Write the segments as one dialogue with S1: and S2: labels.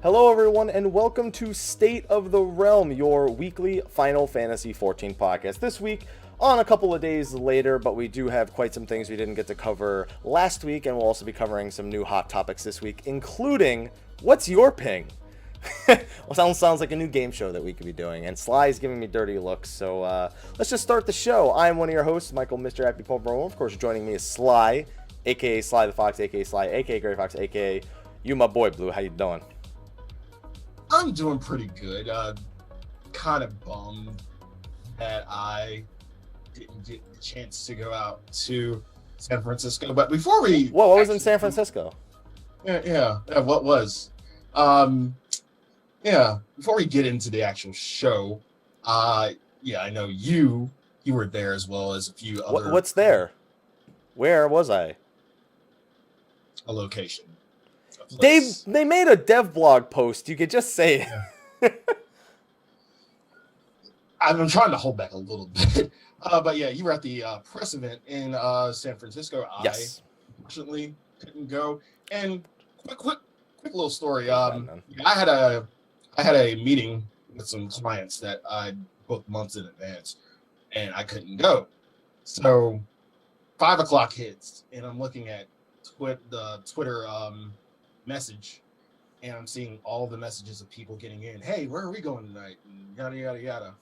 S1: Hello everyone and welcome to State of the Realm, your weekly Final Fantasy XIV podcast. This week on a couple of days later, but we do have quite some things we didn't get to cover last week, and we'll also be covering some new hot topics this week, including what's your ping? Well, sounds like a new game show that we could be doing, and Sly is giving me dirty looks, so let's just start the show. I'm one of your hosts, Michael, Mr. Happy Popo. Of course, joining me is Sly, aka Slythefox, aka Sly, aka Greyfox, aka you, my boy Blue. How you doing?
S2: I'm doing pretty good. Kind of bummed that I didn't get the chance to go out to San Francisco. But before we...
S1: Whoa, what was in San Francisco?
S2: Yeah, what was? Before we get into the actual show, I know you were there as well as a few other...
S1: What's there? Where was I?
S2: A location.
S1: They made a dev blog post. You could just say it.
S2: Yeah. I'm trying to hold back a little bit. But yeah, you were at the press event in San Francisco.
S1: Yes.
S2: I unfortunately couldn't go. And quick little story.
S1: I
S2: had a meeting with some clients that I booked months in advance, and I couldn't go. So 5 o'clock hits, and I'm looking at the Twitter message, and I'm seeing all the messages of people getting in. Hey, where are we going tonight? And yada yada yada.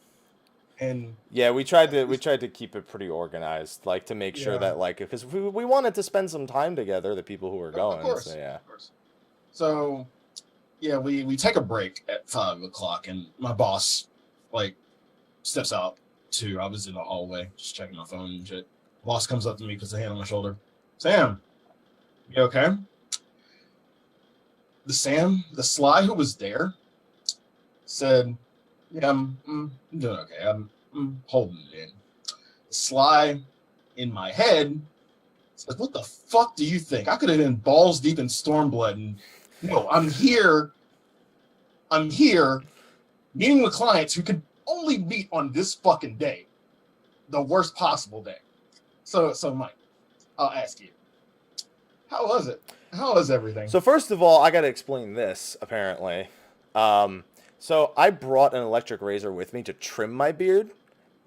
S2: And
S1: yeah, we tried to keep it pretty organized, like to make sure that because we wanted to spend some time together, the people who were going.
S2: Of course,
S1: so, yeah.
S2: Of course. So yeah, we take a break at 5 o'clock, and my boss steps out too. I was in the hallway just checking my phone and shit. Boss comes up to me, puts a hand on my shoulder. Sam, you okay? The Sly who was there said, yeah, I'm doing okay. I'm holding it in. Sly in my head says, what the fuck do you think? I could have been balls deep in Stormblood, and I'm here meeting with clients who could only meet on this fucking day. The worst possible day. So Mike, I'll ask you, how was it? How was everything?
S1: So first of all, I got to explain this, apparently. So I brought an electric razor with me to trim my beard,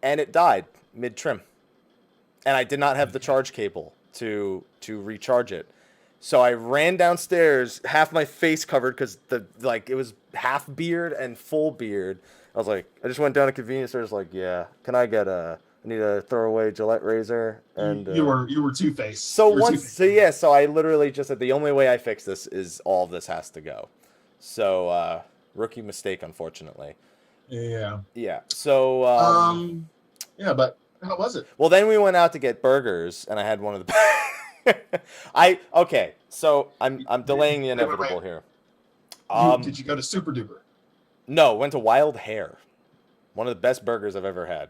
S1: and it died mid-trim. And I did not have the charge cable to recharge it. So I ran downstairs, half my face covered, because it was half beard and full beard. I just went down to convenience store, yeah, can I get I need a throwaway Gillette razor, and
S2: you were two-faced.
S1: So I literally just said the only way I fix this is all of this has to go. So rookie mistake, unfortunately.
S2: Yeah.
S1: Yeah. So
S2: yeah, but how was it?
S1: Well, then we went out to get burgers, and I had one of the. So I'm delaying the inevitable here.
S2: Did you go to Super Duper?
S1: No, went to Wild Hare. One of the best burgers I've ever had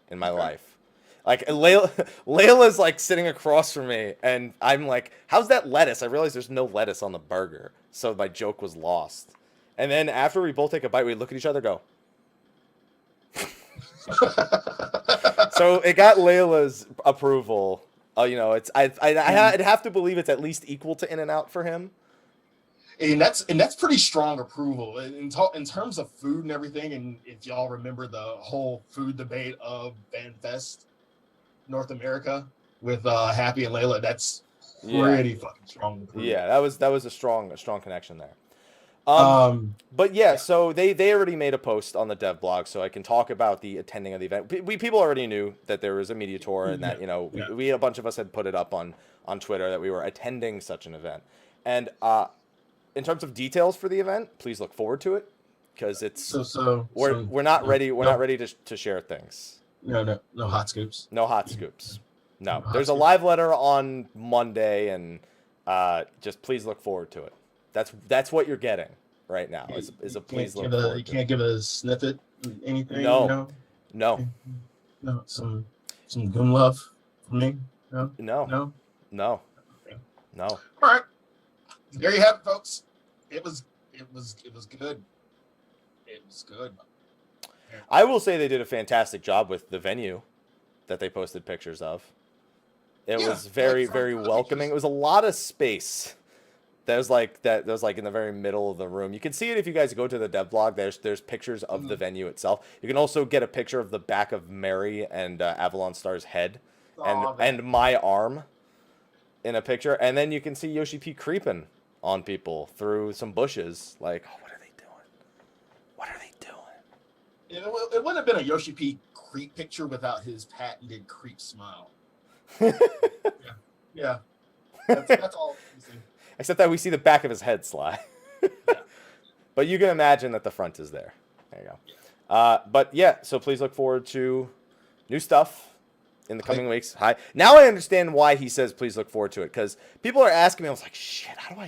S1: in my life. Layla's sitting across from me, and I'm like, how's that lettuce? I realized there's no lettuce on the burger, so my joke was lost. And then after we both take a bite, we look at each other, go. So it got Layla's approval. I'd have to believe it's at least equal to In-N-Out for him.
S2: And that's pretty strong approval in terms of food and everything. And if y'all remember the whole food debate of FanFest North America with Happy and Layla, that's pretty fucking strong approval.
S1: Yeah, that was a strong connection there. But yeah, so they already made a post on the dev blog, so I can talk about the attending of the event. People already knew that there was a media tour, and that we a bunch of us had put it up on Twitter that we were attending such an event. And in terms of details for the event, please look forward to it, because it's we're not ready to share things.
S2: No hot scoops.
S1: No hot scoops. No. There's a live letter on Monday, and just please look forward to it. That's what you're getting right now. Is a please look forward to it.
S2: You can't give a snippet, anything.
S1: No.
S2: No. Some good love for me.
S1: No.
S2: All right. There you have it, folks. It was good. It was good.
S1: I will say they did a fantastic job with the venue that they posted pictures of. It was very, very welcoming. It was a lot of space There's like in the very middle of the room. You can see it if you guys go to the dev blog. There's pictures of the venue itself. You can also get a picture of the back of Mary and Avalon Star's head and my arm in a picture. And then you can see Yoshi P creeping on people through some bushes. Like, oh, what are they doing? What are they doing?
S2: It wouldn't have been a Yoshi P creep picture without his patented creep smile. Yeah. That's all.
S1: Except that we see the back of his head, Sly. Yeah. But you can imagine that the front is there. There you go. Yeah. But yeah, so please look forward to new stuff in the coming weeks. Hi. Now I understand why he says please look forward to it, because people are asking me. I was like, shit, how do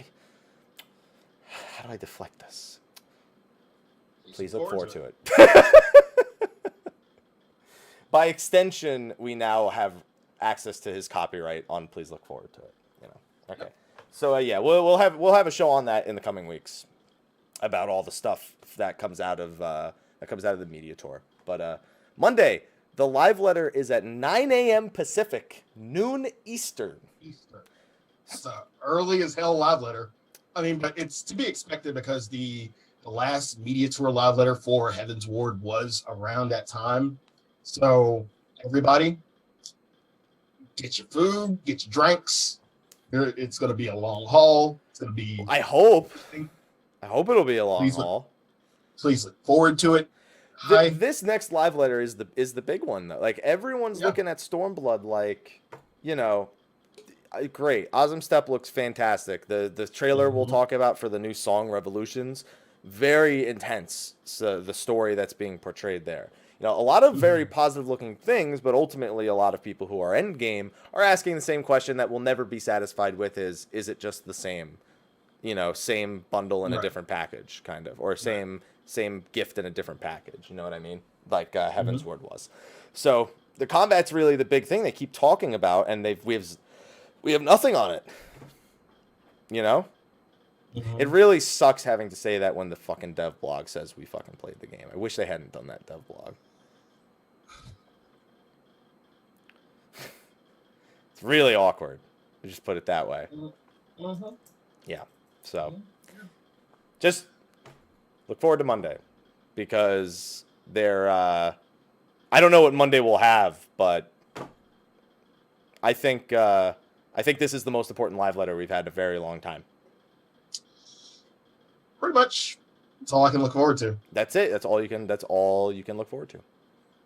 S1: I deflect this? Please look forward to it. By extension, we now have access to his copyright on please look forward to it. You know. Okay. Yep. So yeah, we'll have a show on that in the coming weeks about all the stuff that comes out of the media tour. But Monday, the live letter is at 9 a.m. Pacific, noon Eastern.
S2: It's an early as hell live letter. I mean, but it's to be expected because the last media tour live letter for Heaven's Ward was around that time. So everybody, get your food, get your drinks. It's going to be a long haul. It's going to be.
S1: I hope it'll be a long haul.
S2: Please look forward to it.
S1: This next live letter is the big one though. Like everyone's looking at Stormblood like, you know, great. Ozm Step looks fantastic. The trailer we'll talk about for the new song Revolutions, very intense. So the story that's being portrayed there. You know, a lot of very positive-looking things, but ultimately a lot of people who are endgame are asking the same question that we'll never be satisfied with is it just the same, you know, same bundle in a different package, kind of, or same gift in a different package, you know what I mean? Like Heaven's Word was. So the combat's really the big thing they keep talking about, and we have nothing on it, you know? It really sucks having to say that when the fucking dev blog says we fucking played the game. I wish they hadn't done that dev blog. It's really awkward. Just put it that way. Yeah. So just look forward to Monday because I don't know what Monday will have, but I think this is the most important live letter we've had in a very long time.
S2: Pretty much. That's all I can look forward to.
S1: That's it. That's all you can look forward to.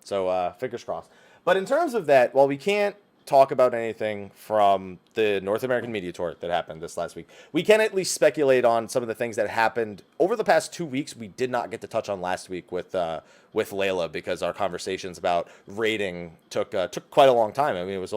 S1: So fingers crossed. But in terms of that, while we can't talk about anything from the North American Media Tour that happened this last week, we can at least speculate on some of the things that happened over the past 2 weeks. We did not get to touch on last week with Layla because our conversations about rating took quite a long time. I mean, it was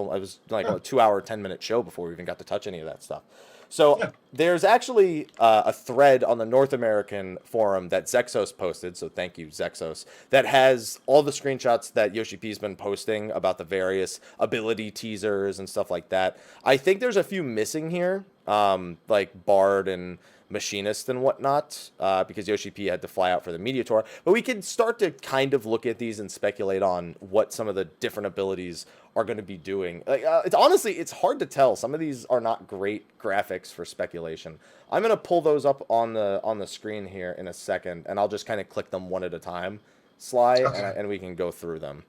S1: like a 2-hour, 10-minute show before we even got to touch any of that stuff. So there's actually a thread on the North American forum that Zexos posted, so thank you, Zexos, that has all the screenshots that Yoshi P's been posting about the various ability teasers and stuff like that. I think there's a few missing here, like Bard and Machinist and whatnot, because Yoshi P had to fly out for the media tour. But we can start to kind of look at these and speculate on what some of the different abilities are going to be doing. Like, it's hard to tell. Some of these are not great graphics for speculation. I'm going to pull those up on the screen here in a second, and I'll just kind of click them one at a time, Sly, and we can go through them.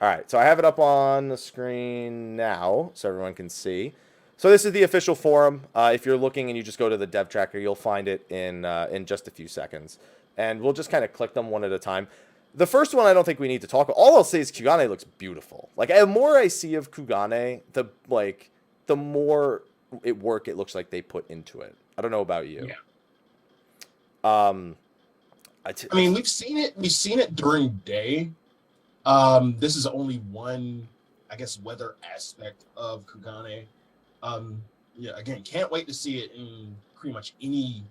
S1: All right, so I have it up on the screen now so everyone can see. So this is the official forum. If you're looking and you just go to the dev tracker, you'll find it in just a few seconds. And we'll just kind of click them one at a time. The first one I don't think we need to talk about. All I'll say is Kugane looks beautiful. Like, the more I see of Kugane, the more work it looks like they put into it. I don't know about you.
S2: Yeah. I mean, we've seen it during day. This is only one, I guess, weather aspect of Kugane. Again, can't wait to see it in pretty much any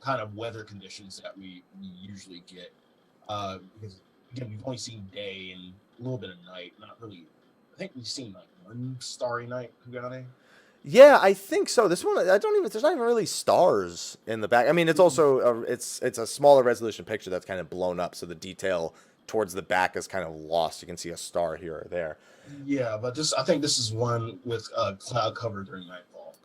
S2: kind of weather conditions that we usually get. Because again, we've only seen day and a little bit of night. Not really. I think we've seen like one starry night Kugane.
S1: Yeah, I think so. This one, there's not even really stars in the back. I mean, it's also it's a smaller resolution picture that's kind of blown up, so the detail towards the back is kind of lost. You can see a star here or there.
S2: Yeah, but I think this is one with cloud cover during nightfall.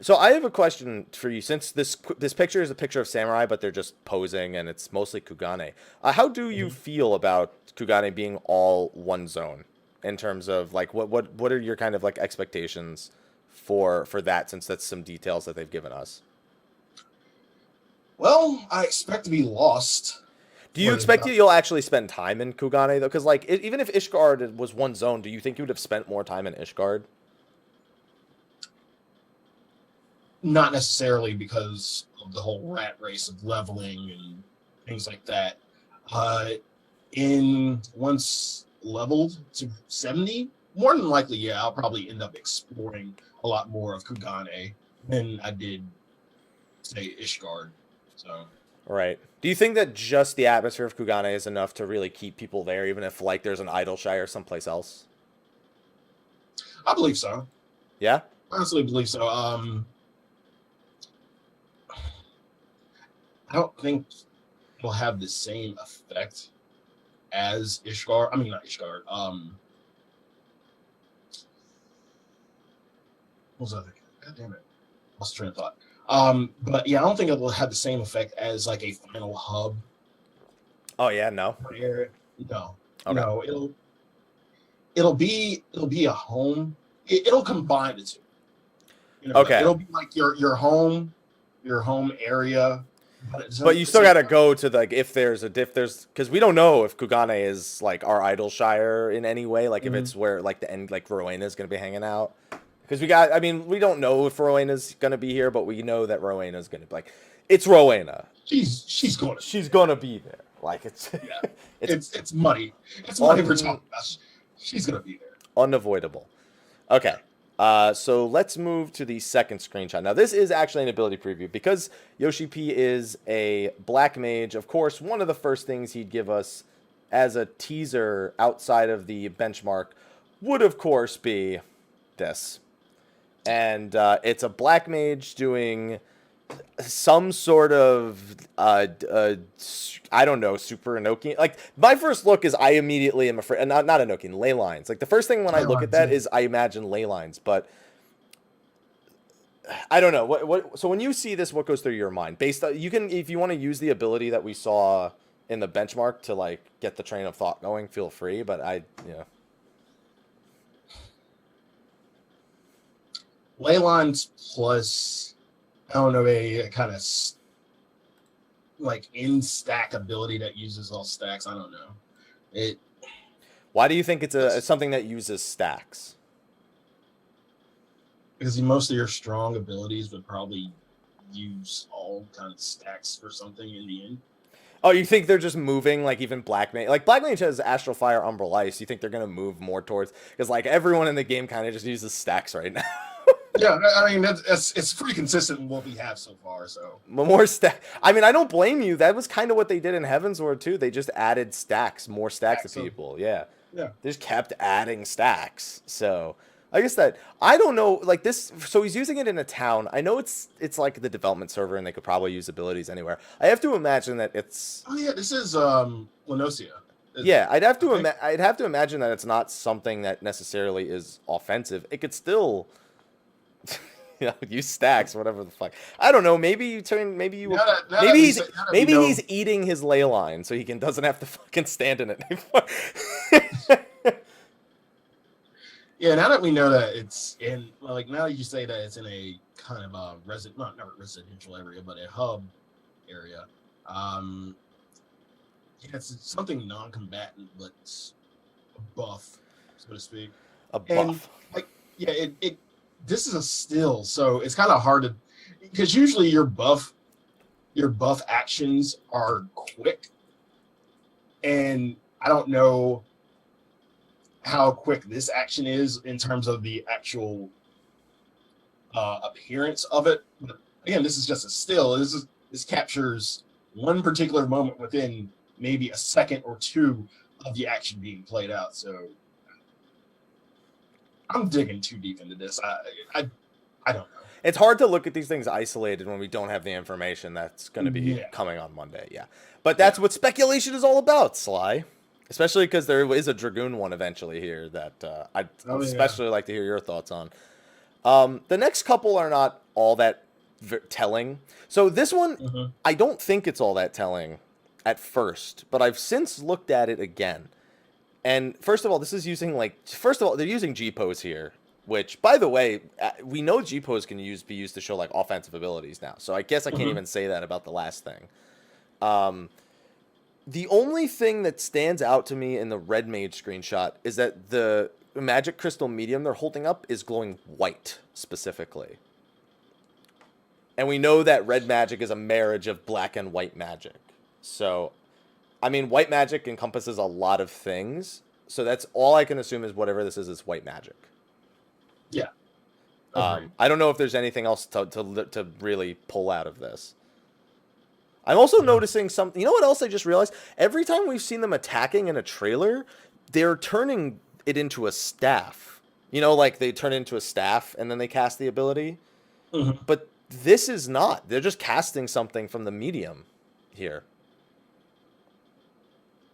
S1: So I have a question for you. Since this picture is a picture of samurai, but they're just posing, and it's mostly Kugane. How do you feel about Kugane being all one zone in terms of like what are your kind of like expectations for that? Since that's some details that they've given us.
S2: Well, I expect to be lost.
S1: Do you expect you'll actually spend time in Kugane though? Because like even if Ishgard was one zone, do you think you would have spent more time in Ishgard?
S2: Not necessarily because of the whole rat race of leveling and things like that. In once leveled to 70, more than likely, yeah, I'll probably end up exploring a lot more of Kugane than I did, say, Ishgard. So.
S1: Right. Do you think that just the atmosphere of Kugane is enough to really keep people there, even if like there's an Idleshire someplace else?
S2: I believe so.
S1: Yeah?
S2: I honestly believe so. I don't think it'll have the same effect as Ishgard. I mean, not Ishgard. What was that? God damn it. Lost train of thought. But yeah, I don't think it will have the same effect as like a final hub.
S1: Oh yeah, no.
S2: No.
S1: Okay.
S2: No, it'll be a home. It'll combine the two.
S1: Okay.
S2: It'll be like your home area.
S1: But you still gotta go to like if there's because we don't know if Kugane is like our Idleshire in any way, like if it's where like the end like Rowena is gonna be hanging out. Because we don't know if Rowena's gonna be here, but we know that Rowena's gonna be like it's Rowena.
S2: She's
S1: gonna be there. Like it's
S2: it's money. It's money we're talking about. She's gonna be there.
S1: Unavoidable. Okay. So let's move to the second screenshot. Now, this is actually an ability preview. Because Yoshi P is a black mage, of course, one of the first things he'd give us as a teaser outside of the benchmark would, of course, be this. And it's a black mage doing some sort of, I don't know, super Enochian. Like, my first look is I immediately am afraid, not Enochian, ley lines. Like, the first thing when I look at that is I imagine ley lines, but I don't know. So when you see this, what goes through your mind? Based on, you can, if you want to use the ability that we saw in the benchmark to, like, get the train of thought going, feel free, but
S2: Ley lines plus, I don't know, a kind of like in stack ability that uses all stacks. I don't know.
S1: Why do you think it's something that uses stacks?
S2: Because most of your strong abilities would probably use all kinds of stacks for something in the end.
S1: Oh, you think they're just moving, like, even Black Mage? Like, Black Mage has Astral Fire, Umbral Ice. You think they're going to move more towards... Because, like, everyone in the game kind of just uses stacks right now.
S2: Yeah, I mean, it's pretty consistent with what we have so far, so...
S1: More stack. I mean, I don't blame you. That was kind of what they did in Heavensward, too. They just added stacks, more stacks to people. Yeah.
S2: Yeah.
S1: They just kept adding stacks. So... I guess that I don't know, like this. So he's using it in a town. I know it's like the development server, and they could probably use abilities anywhere. I have to imagine that it's.
S2: Oh yeah, this is Lenosia.
S1: Yeah, I'd have to imagine that it's not something that necessarily is offensive. It could still, use stacks, whatever the fuck. I don't know. Maybe you turn. Maybe you. Maybe he's eating his ley line so he doesn't have to fucking stand in it anymore.
S2: Yeah, now that we know that it's in, like, now you say that it's in a kind of a not residential area, but a hub area. It's something non-combatant, but a buff, so to speak.
S1: A buff.
S2: And, this is a still, so it's kind of hard to, because usually your buff actions are quick, and I don't know how quick this action is in terms of the actual appearance of it. But again, this is just a still. This captures one particular moment within maybe a second or two of the action being played out. So I'm digging too deep into this. I don't know.
S1: It's hard to look at these things isolated when we don't have the information that's going to be coming on Monday. Yeah, but that's what speculation is all about, Sly. Especially because there is a Dragoon one eventually here that I'd especially like to hear your thoughts on. The next couple are not all that telling. So this one,
S2: Mm-hmm.
S1: I don't think it's all that telling at first, but I've since looked at it again. And first of all, this is using they're using G-pose here, which, by the way, we know G-pose can be used to show like offensive abilities now. So I guess I can't even say that about the last thing. The only thing that stands out to me in the red mage screenshot is that the magic crystal medium they're holding up is glowing white specifically. And we know that red magic is a marriage of black and white magic. So, I mean, white magic encompasses a lot of things. So that's all I can assume is whatever this is white magic.
S2: Yeah.
S1: I don't know if there's anything else to really pull out of this. I'm also noticing something. You know what else I just realized? Every time we've seen them attacking in a trailer, they're turning it into a staff. You know, like they turn it into a staff and then they cast the ability.
S2: Mm-hmm.
S1: But this is not. They're just casting something from the medium here.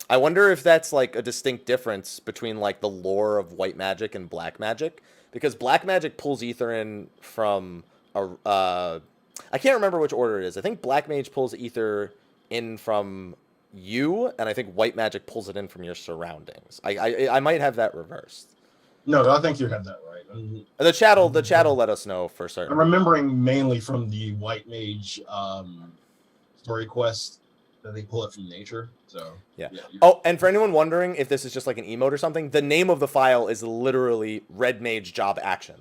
S1: I wonder if that's like a distinct difference between like the lore of white magic and black magic, because black magic pulls ether in from a I can't remember which order it is. I think black mage pulls ether in from you, and I think white magic pulls it in from your surroundings. I might have that reversed.
S2: No, I think you have that right.
S1: The chat will let us know for certain.
S2: I'm remembering mainly from the white mage story quest that they pull it from nature. So
S1: yeah. Oh, and for anyone wondering if this is just like an emote or something, the name of the file is literally red mage job action.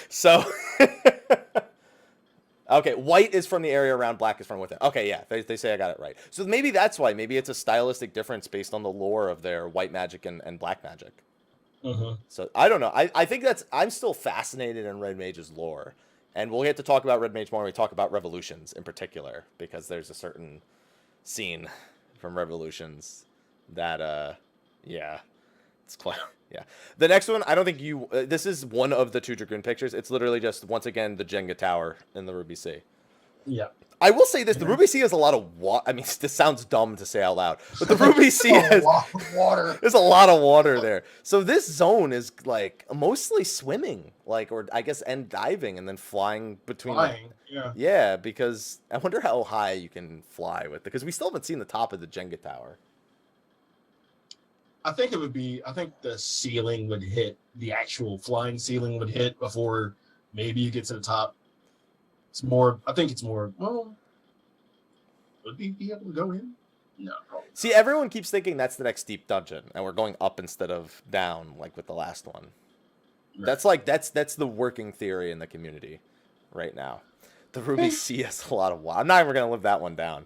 S1: So okay, white is from the area around, black is from within. Okay, yeah, they say I got it right. So maybe that's why. Maybe it's a stylistic difference based on the lore of their white magic and black magic.
S2: Mm-hmm.
S1: So I don't know. I think I'm still fascinated in Red Mage's lore. And we'll get to talk about Red Mage more when we talk about Revolutions in particular, because there's a certain scene from Revolutions that, yeah, it's quite, yeah. The next one, I don't think this is one of the two Dragoon pictures. It's literally just, once again, the Jenga Tower in the Ruby Sea.
S2: Yeah.
S1: I will say this, the Ruby Sea has a lot of water. I mean, this sounds dumb to say out loud, but the Ruby Sea has
S2: a lot of water.
S1: There's a lot of water there. So this zone is like mostly swimming, like, or I guess, and diving and then flying between.
S2: Yeah.
S1: Yeah, because I wonder how high you can fly with it, because we still haven't seen the top of the Jenga Tower.
S2: I think the ceiling would hit, the actual flying ceiling would hit before maybe you get to the top. I think it's more, well, would we be able to go in? No, probably.
S1: See, everyone keeps thinking that's the next deep dungeon, and we're going up instead of down, like with the last one. Right. That's the working theory in the community right now. The Ruby Sea has a lot of water. I'm not even going to live that one down.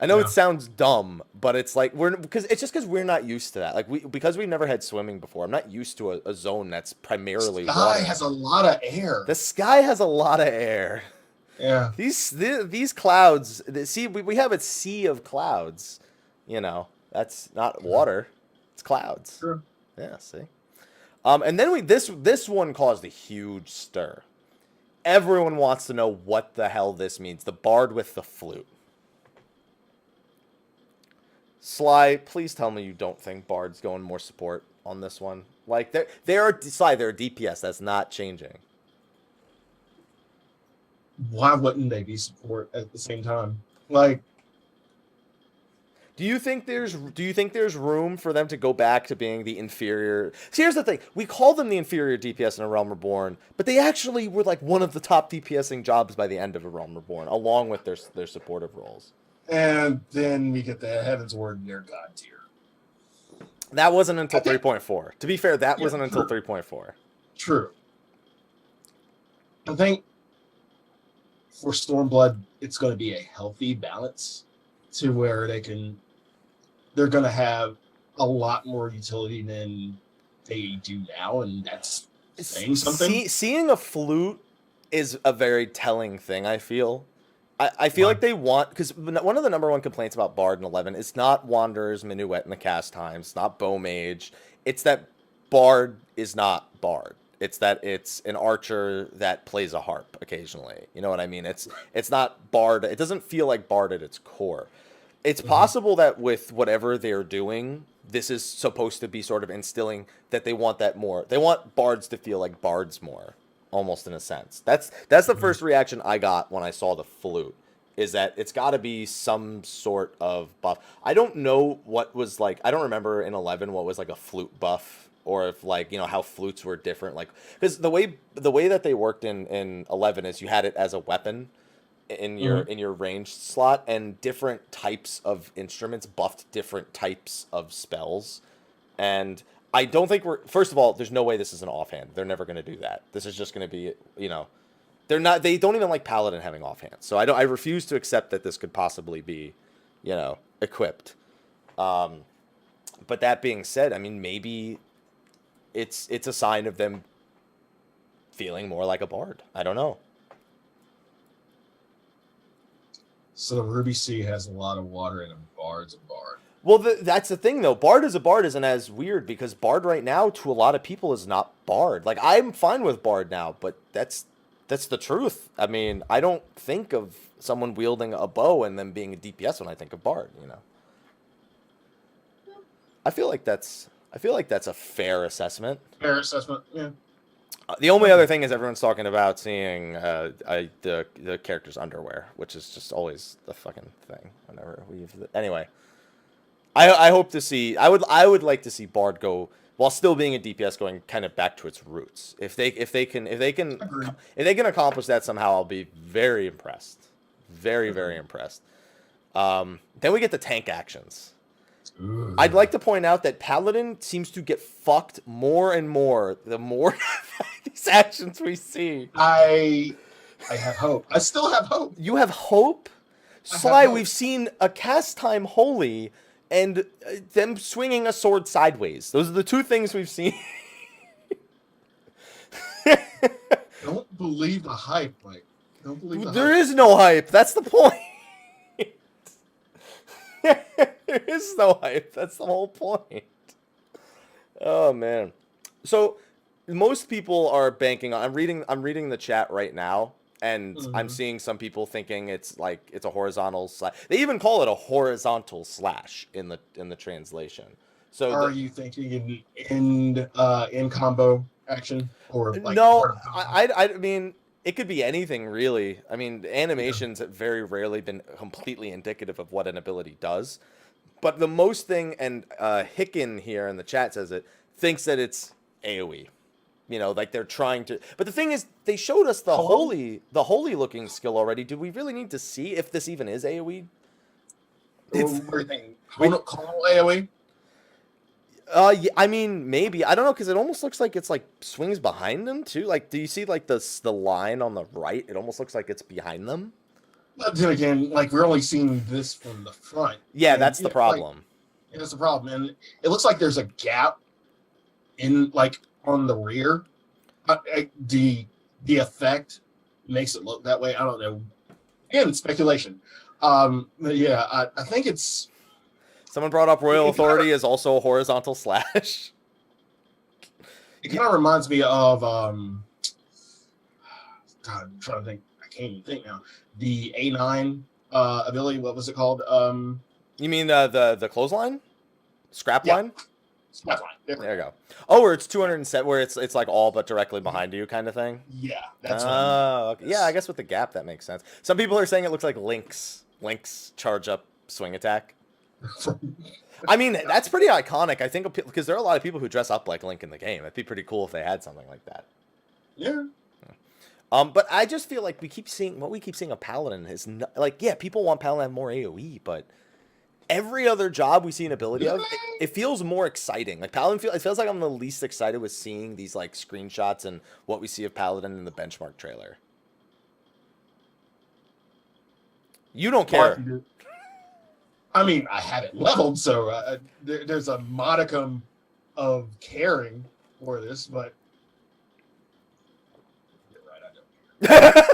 S1: I know it sounds dumb, but it's like because we're not used to that. Like because we've never had swimming before. I'm not used to a zone that's primarily water.
S2: The sky has a lot of air.
S1: The sky has a lot of air.
S2: Yeah.
S1: These clouds. We have a sea of clouds. You know, that's not water. It's clouds.
S2: Sure.
S1: Yeah. See. And then this one caused a huge stir. Everyone wants to know what the hell this means. The bard with the flute. Sly, please tell me you don't think Bard's going more support on this one. Like they're a DPS. That's not changing.
S2: Why wouldn't they be support at the same time? Like,
S1: do you think there's room for them to go back to being the inferior? See, here's the thing: we call them the inferior DPS in A Realm Reborn, but they actually were like one of the top DPSing jobs by the end of A Realm Reborn, along with their supportive roles.
S2: And then we get the Heaven's Word near God tier.
S1: That wasn't until 3.4. To be fair, that wasn't until 3.4. True.
S2: I think for Stormblood, it's going to be a healthy balance to where they're going to have a lot more utility than they do now, and that's saying something.
S1: Seeing a flute is a very telling thing, I feel. I feel like they want, because one of the number one complaints about Bard in 11 is not Wanderer's Minuet in the cast times, it's not Bow Mage, it's that Bard is not Bard. It's that it's an archer that plays a harp occasionally. You know what I mean? It's not Bard. It doesn't feel like Bard at its core. It's possible that with whatever they're doing, this is supposed to be sort of instilling that they want that more. They want Bards to feel like Bards more almost in a sense. That's the first reaction I got when I saw the flute, is that it's got to be some sort of buff. I don't know what was like. I don't remember in 11 what was like a flute buff, or if like, you know, how flutes were different. Like, because the way that they worked in 11 is you had it as a weapon in your ranged slot, and different types of instruments buffed different types of spells. And I don't think first of all, there's no way this is an offhand. They're never going to do that. This is just going to be, you know, they don't even like Paladin having offhand. So I refuse to accept that this could possibly be, you know, equipped. But that being said, I mean, maybe it's a sign of them feeling more like a bard. I don't know.
S2: So Ruby C has a lot of water and a bard's a bard.
S1: Well, that's the thing, though. Bard as a bard isn't as weird, because Bard right now, to a lot of people, is not Bard. Like, I'm fine with Bard now, but that's the truth. I mean, I don't think of someone wielding a bow and then being a DPS when I think of Bard, you know? I feel like that's a fair assessment.
S2: Fair assessment, yeah.
S1: The only other thing is everyone's talking about seeing the character's underwear, which is just always the fucking thing whenever anyway. I hope to see. I would like to see Bard go, while still being a DPS, going kind of back to its roots. If they can accomplish that somehow, I'll be very impressed. Very, very impressed. Then we get the tank actions.
S2: Ooh.
S1: I'd like to point out that Paladin seems to get fucked more and more the more these actions we see.
S2: I have hope. I still have hope.
S1: You have hope? Sly, we've seen a cast time holy and them swinging a sword sideways. Those are the two things we've seen.
S2: Don't believe the hype, Mike. Don't believe the hype.
S1: There is no hype. That's the point. There is no hype. That's the whole point. Oh man. So most people are banking on. I'm reading the chat right now, and I'm seeing some people thinking it's a horizontal slash. They even call it a horizontal slash in the translation. So
S2: are you thinking in combo action, or like
S1: no? I mean, it could be anything really. I mean, animations have very rarely been completely indicative of what an ability does. But the most thing, and Hicken here in the chat says it, thinks that it's AoE. You know, like they're trying to. But the thing is, they showed us the holy looking skill already. Do we really need to see if this even is AoE?
S2: Call AoE?
S1: Yeah, I mean, maybe. I don't know, because it almost looks like it's like swings behind them too. Like, do you see like the line on the right? It almost looks like it's behind them.
S2: But then again, like, we're only seeing this from the front.
S1: Yeah, that's the problem.
S2: Like, that's the problem, and it looks like there's a gap in like on the rear. The effect makes it look that way. I don't know. Again, speculation. Yeah, I think it's.
S1: Someone brought up Royal Authority is also a horizontal slash.
S2: It kind of reminds me of God, I'm trying to think. I can't even think now. The A9 ability. What was it called?
S1: You mean the clothesline, scrap line?
S2: Scrap line. There
S1: you go. Oh, where it's 207, where it's like all but directly behind you, kind of thing.
S2: Yeah, that's.
S1: Okay. Yeah, I guess with the gap that makes sense. Some people are saying it looks like Link's charge up swing attack. I mean, that's pretty iconic. I think because there are a lot of people who dress up like Link in the game. It'd be pretty cool if they had something like that.
S2: Yeah.
S1: But I just feel like we keep seeing of Paladin is not, like, yeah, people want Paladin to have more AoE, but every other job we see an ability of, it feels more exciting. Like Paladin it feels like I'm the least excited with seeing these like screenshots and what we see of Paladin in the benchmark trailer. You don't care.
S2: I mean, I have it leveled, so there's a modicum of caring for this, but you're right, I don't care.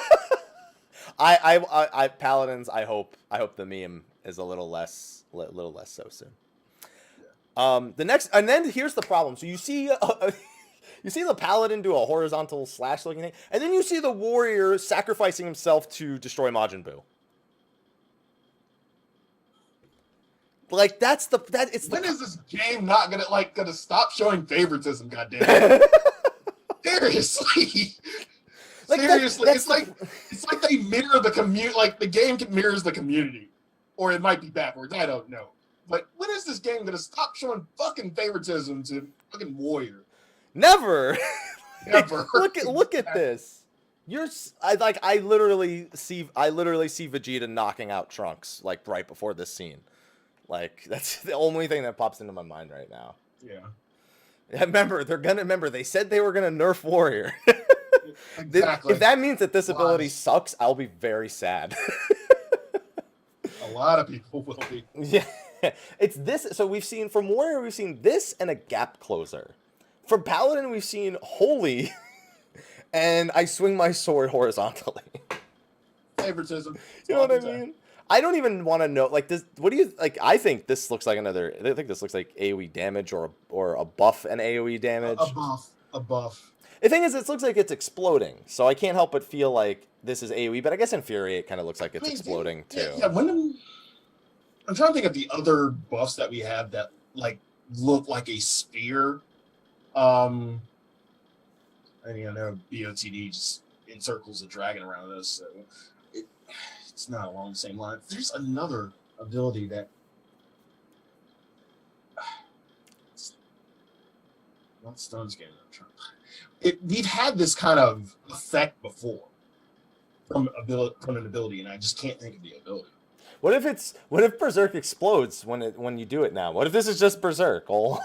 S1: I Paladins. I hope the meme is a little less so soon. Yeah. The next, and then here's the problem. So you see the Paladin do a horizontal slash looking thing, and then you see the warrior sacrificing himself to destroy Majin Buu. Like it's
S2: when is this game not gonna stop showing favoritism? Goddamn. Seriously.
S1: Like
S2: seriously,
S1: that's
S2: it's like they mirror the community. Like the game mirrors the community, or it might be backwards. I don't know. But when is this game gonna stop showing fucking favoritism to fucking Warrior?
S1: Never.
S2: Never.
S1: Look at this. I literally see Vegeta knocking out Trunks like right before this scene. Like that's the only thing that pops into my mind right now.
S2: Yeah.
S1: Remember they said they were gonna nerf Warrior.
S2: Exactly.
S1: If that means that this ability sucks, I'll be very sad.
S2: A lot of people will be.
S1: Yeah. It's this. So we've seen from Warrior, we've seen this and a gap closer. From Paladin, we've seen Holy, and I swing my sword horizontally.
S2: Favoritism.
S1: You know what I mean? I don't even want to know. Like this. What do you like? I think this looks like another. I think this looks like AOE damage or a buff and AOE damage.
S2: A buff.
S1: The thing is, it looks like it's exploding, so I can't help but feel like this is AOE. But I guess Infuriate kind of looks like it's exploding too.
S2: Yeah. I'm trying to think of the other buffs that we have that like look like a spear. And you know, BOTD just encircles a dragon around us, so it's not along the same line. There's another ability that not stun skin. We've had this kind of effect before from an ability, and I just can't think of the ability.
S1: What if Berserk explodes when you do it now? What if this is just Berserk? Oh.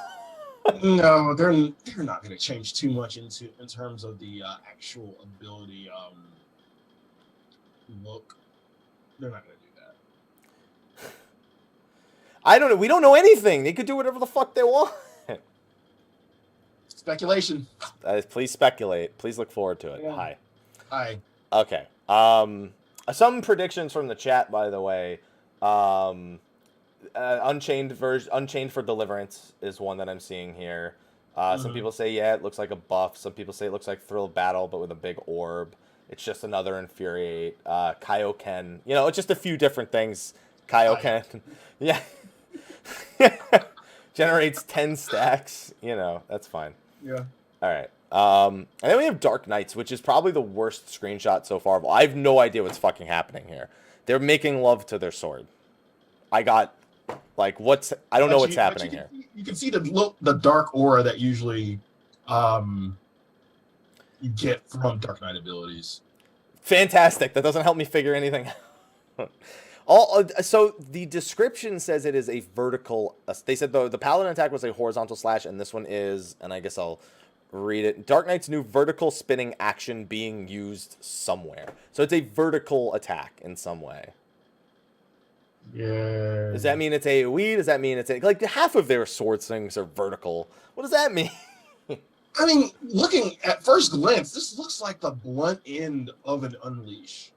S2: No, they're not going to change too much in terms of the actual ability look. They're not going to do that.
S1: I don't know. We don't know anything. They could do whatever the fuck they want.
S2: Speculation.
S1: Please speculate. Please look forward to it.
S2: Yeah. Hi.
S1: Okay. Some predictions from the chat, by the way. Unchained for Deliverance is one that I'm seeing here. Some people say, yeah, it looks like a buff. Some people say it looks like Thrill Battle, but with a big orb. It's just another Infuriate. Kaioken. You know, it's just a few different things. Kaioken. Yeah. Generates 10 stacks. You know, that's fine.
S2: Yeah.
S1: All right. And then we have Dark Knights, which is probably the worst screenshot so far. I have no idea what's fucking happening here. They're making love to their sword. I don't know what's happening here.
S2: You can see the dark aura that usually you get from Dark Knight abilities.
S1: Fantastic. That doesn't help me figure anything out. So the description says it is a vertical. They said the Paladin attack was a horizontal slash, and this one is, and I guess I'll read it. Dark Knight's new vertical spinning action being used somewhere. So it's a vertical attack in some way.
S2: Yeah.
S1: Does that mean it's AoE? Does that mean it's like half of their sword things are vertical? What does that mean?
S2: I mean, looking at first glance, this looks like the blunt end of an Unleash.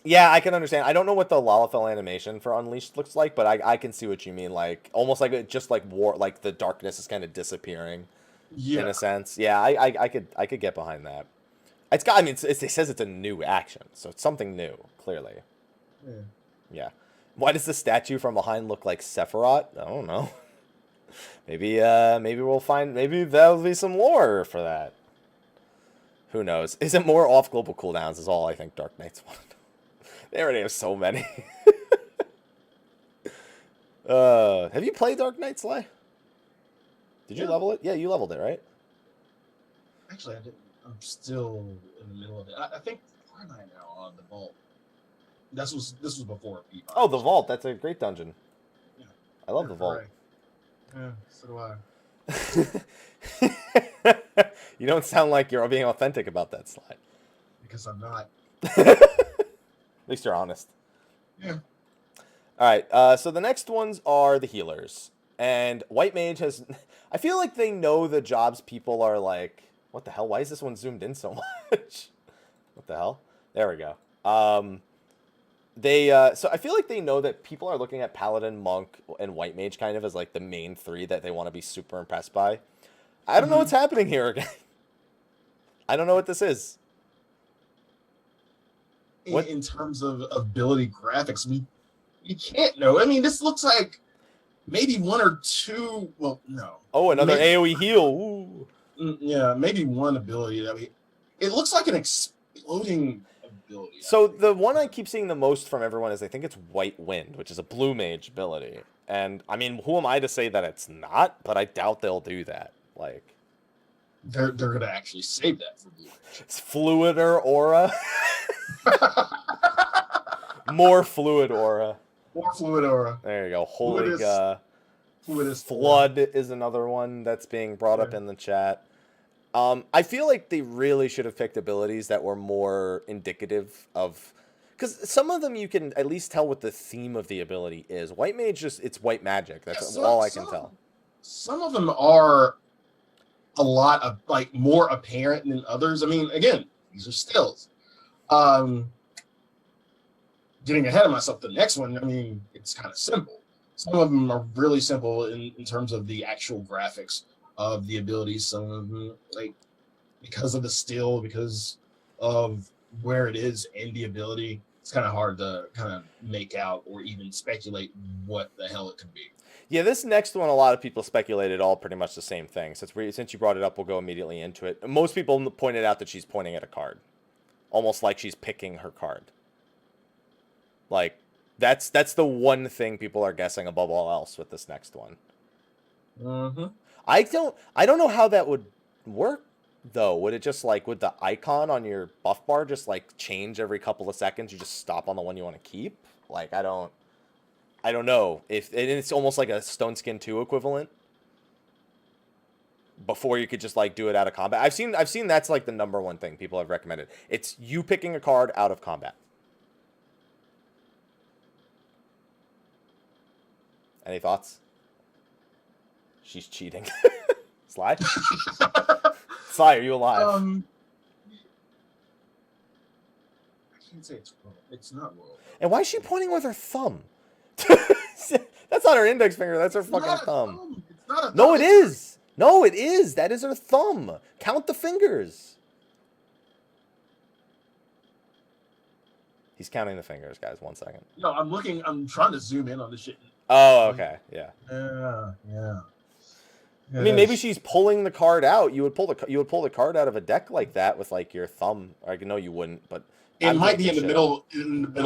S1: Yeah, I can understand. I don't know what the Lalafell animation for Unleashed looks like, but I can see what you mean. Like almost like just like war, like the darkness is kind of disappearing. Yeah. In a sense. Yeah, I could get behind that. It's got. I mean, it says it's a new action, so it's something new. Clearly.
S2: Yeah.
S1: Yeah. Why does the statue from behind look like Sephiroth? I don't know. Maybe we'll find. Maybe there'll be some lore for that. Who knows? Is it more off global cooldowns? Is all I think Dark Knights want. They already have so many. Have you played Dark Knight, Sly? Did you level it? Yeah, you leveled it, right?
S2: Actually, I didn't. I'm still in the middle of it. I think where am I now on the vault? This was before P5.
S1: Oh, the vault. That's a great dungeon.
S2: Yeah.
S1: I love the vault.
S2: Yeah, so do
S1: I. You don't sound like you're being authentic about that, Sly.
S2: Because I'm not.
S1: At least you're honest.
S2: Yeah.
S1: All right. So the next ones are the healers. And White Mage has... I feel like they know the jobs people are like... What the hell? Why is this one zoomed in so much? What the hell? There we go. So I feel like they know that people are looking at Paladin, Monk, and White Mage kind of as like the main three that they want to be super impressed by. I don't know what's happening here again. I don't know what this is.
S2: In terms of ability graphics, we can't know. I mean, this looks like maybe one or two. Well, no.
S1: Oh, another AoE heal. Ooh.
S2: Yeah, maybe one ability that it looks like floating ability.
S1: So the one I keep seeing the most from everyone is I think it's White Wind, which is a blue mage ability. And I mean, who am I to say that it's not? But I doubt they'll do that. Like,
S2: they're gonna actually save that for blue mage.
S1: it's fluider aura. More fluid aura.
S2: More fluid aura.
S1: There you go. Holy
S2: Fluidus
S1: Flood is another one that's being brought up in the chat. I feel like they really should have picked abilities that were more indicative of, because some of them you can at least tell what the theme of the ability is. White Mage it's white magic. That's all I can tell.
S2: Some of them are a lot of like more apparent than others. I mean, again, these are stills. Getting ahead of myself, the next one, I mean, it's kind of simple. Some of them are really simple in terms of the actual graphics of the abilities. Some of them, like, because of the still, because of where it is and the ability, it's kind of hard to kind of make out or even speculate what the hell it could be.
S1: Yeah, this next one, a lot of people speculated all pretty much the same thing. Since you brought it up, we'll go immediately into it. Most people pointed out that she's pointing at a card, almost like she's picking her card. Like, that's the one thing people are guessing above all else with this next one.
S2: Mm-hmm.
S1: I don't know how that would work though. Would it just like, would the icon on your buff bar just like change every couple of seconds? You just stop on the one you want to keep? Like, I don't know if it's almost like a Stone Skin 2 equivalent. Before you could just like do it out of combat. I've seen that's like the number one thing people have recommended. It's you picking a card out of combat. Any thoughts? She's cheating. Sly? Sly, are you alive?
S2: I can't say it's royal. It's not royal.
S1: And why is she pointing with her thumb? That's not her index finger. That's her fucking thumb.
S2: It's not a thumb.
S1: No, it is. No, it is. That is her thumb. Count the fingers. He's counting the fingers, guys. 1 second.
S2: No, I'm trying to zoom in on this shit.
S1: Oh, okay. Yeah.
S2: Yeah.
S1: I mean, maybe she's pulling the card out. You would pull the card out of a deck like that with like your thumb. I know you wouldn't, but
S2: it might be in the middle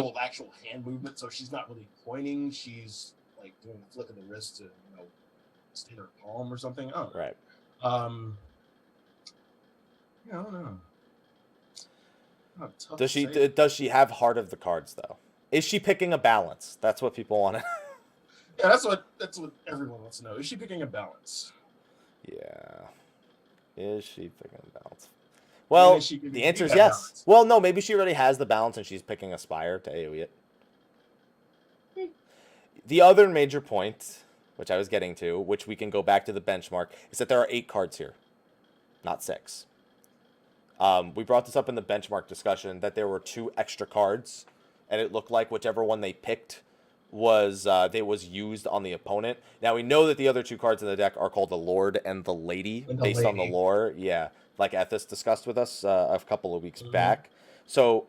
S2: of actual hand movement, so she's not really pointing. She's like doing a flick of the wrist to stay her palm or something. Oh,
S1: right.
S2: Yeah, I don't know.
S1: Does she have heart of the cards though? Is she picking a balance? That's what people want to.
S2: Yeah, that's what everyone wants to know. Is she picking a balance?
S1: Yeah. Is she picking a balance? Well, the answer is yes. Balance? Well, no, maybe she already has the balance and she's picking a Spire to AoE it. The other major point, which I was getting to, which we can go back to the benchmark, is that there are 8 cards here, not 6. We brought this up in the benchmark discussion that there were 2 extra cards, and it looked like whichever one they picked was used on the opponent. Now we know that the other 2 cards in the deck are called the Lord and the Lady, based on the lore. Yeah, like Ethis discussed with us a couple of weeks back. So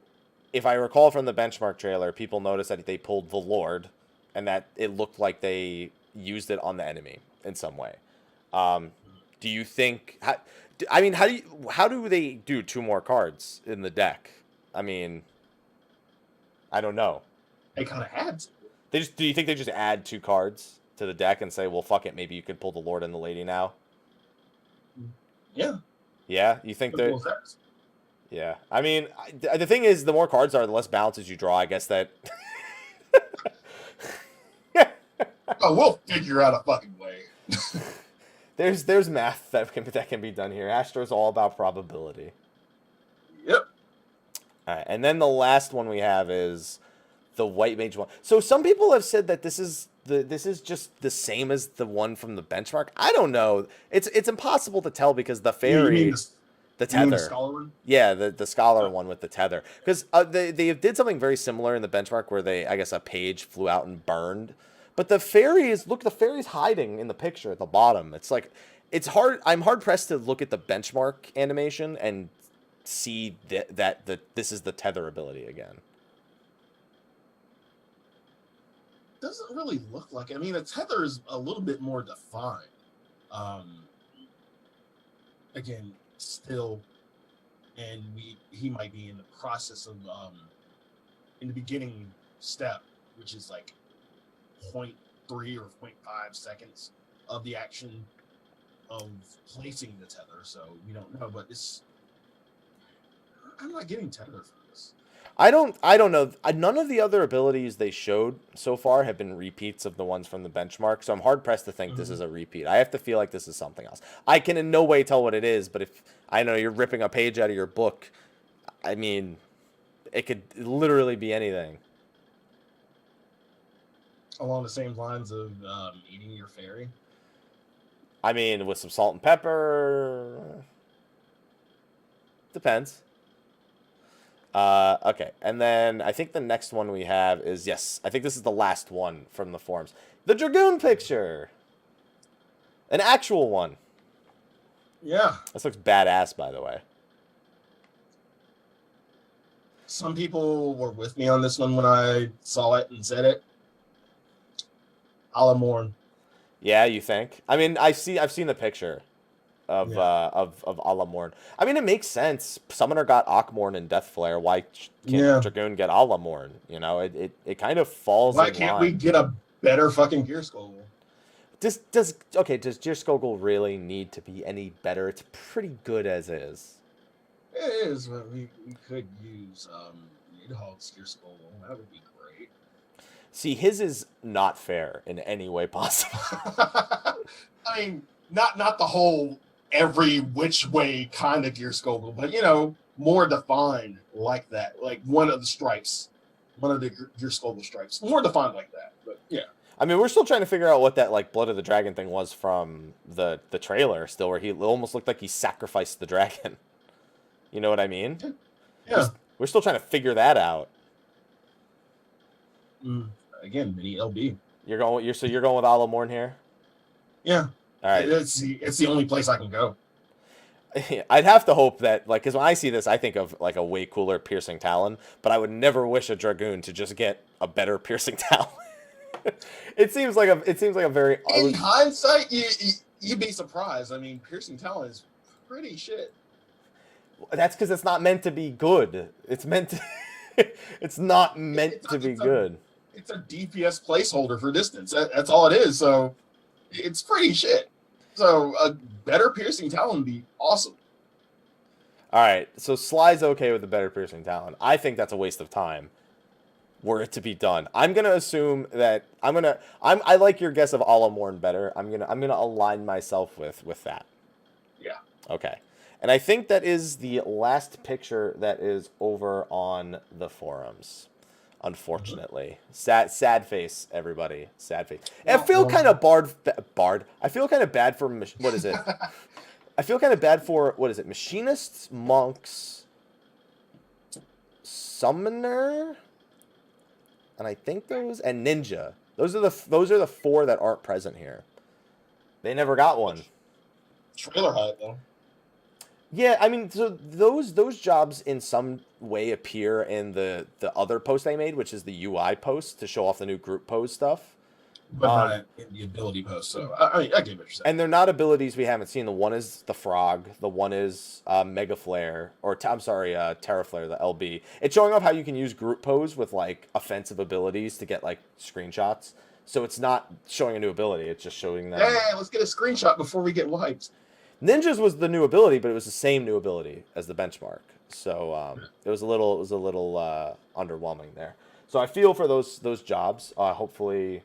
S1: if I recall from the benchmark trailer, people noticed that they pulled the Lord, and that it looked like they used it on the enemy in some way. Do you think? How do they do 2 more cards in the deck? I mean, I don't know.
S2: They kind of had to.
S1: Do you think they just add 2 cards to the deck and say, well, fuck it, maybe you could pull the Lord and the Lady now?
S2: Yeah.
S1: Yeah? You think that? Yeah. I mean, the thing is, the more cards are, the less balances you draw. I guess that.
S2: Oh, we'll figure out a fucking way.
S1: There's math that can be done here. Astro's all about probability.
S2: Yep.
S1: All right, and then the last one we have is the White Mage one. So some people have said that this is just the same as the one from the benchmark. I don't know. It's impossible to tell because the fairy, the tether.
S2: The scholar one?
S1: Yeah, the scholar one with the tether. Because they did something very similar in the benchmark where I guess a page flew out and burned. But the fairy's hiding in the picture at the bottom. It's like, it's hard. I'm hard pressed to look at the benchmark animation and see that this is the tether ability again.
S2: Doesn't really look like it. I mean, the tether is a little bit more defined. Again, still and he might be in the process of in the beginning step, which is like 0.3 or 0.5 seconds of the action of placing the tether. So we don't know, but I'm not getting tether for this.
S1: I don't know. None of the other abilities they showed so far have been repeats of the ones from the benchmark, so I'm hard pressed to think this is a repeat. I have to feel like this is something else. I can in no way tell what it is, but if I know you're ripping a page out of your book, I mean, it could literally be anything.
S2: Along the same lines of eating your fairy.
S1: I mean, with some salt and pepper, depends. Okay, and then I think the next one we have is, yes, I think this is the last one from the forums. The Dragoon picture! An actual one.
S2: Yeah.
S1: This looks badass, by the way.
S2: Some people were with me on this one when I saw it and said it. Alamorn.
S1: Yeah, you think? I mean, I've seen the picture of Alamorn. I mean, it makes sense. Summoner got Akmorn and Death Flare. Why can't Dragoon get Alamorn? You know, it kind of falls.
S2: Why can't we get a better fucking Gear Skogul?
S1: Does Gear Skogul really need to be any better? It's pretty good as is.
S2: It is, but we could use Nidhogg's Gear Skogul. That would be great.
S1: See, his is not fair in any way possible.
S2: I mean, not the whole every which way kind of Gear Skogul, but you know, more defined like that, like one of the stripes, one of the Gear Skogul stripes, more defined like that. But yeah,
S1: I mean, we're still trying to figure out what that like Blood of the Dragon thing was from the trailer. Still, where he almost looked like he sacrificed the dragon. You know what I mean?
S2: Yeah.
S1: We're still trying to figure that out.
S2: Again, mini LB.
S1: You're going with Alamorn here?
S2: Yeah.
S1: All right.
S2: It's the only place I can go.
S1: I'd have to hope that, like, because when I see this, I think of like a way cooler Piercing Talon, but I would never wish a Dragoon to just get a better Piercing Talon. It seems like a very.
S2: In hindsight, you'd be surprised. I mean, Piercing Talon is pretty shit.
S1: That's because it's not meant to be good. It's meant to. It's not meant to be good.
S2: It's a DPS placeholder for distance. That's all it is. So it's pretty shit. So a better Piercing Talon would be awesome.
S1: All right. So Sly's okay with the better Piercing Talon. I think that's a waste of time. Were it to be done, I'm gonna assume that I like your guess of Alamorn better. I'm gonna align myself with that.
S2: Yeah.
S1: Okay. And I think that is the last picture that is over on the forums. Unfortunately, sad face, everybody. Sad face. I feel kind of barred. I feel kind of bad for what is it? I feel kind of bad for what is it? Machinists, monks, summoner, and I think those and ninja. Those are the four that aren't present here. They never got one.
S2: Trailer Hut though.
S1: Yeah, I mean, so those jobs in some way appear in the other post I made, which is the UI post to show off the new group pose stuff.
S2: But not in the ability post, so I get what you're saying.
S1: And they're not abilities we haven't seen. The one is the Frog, the one is Mega Flare, or Terra Flare, the LB. It's showing off how you can use group pose with like offensive abilities to get like screenshots. So it's not showing a new ability; it's just showing that.
S2: Hey, let's get a screenshot before we get wiped.
S1: Ninjas was the new ability, but it was the same new ability as the benchmark. So it was a little underwhelming there. So I feel for those jobs. Hopefully,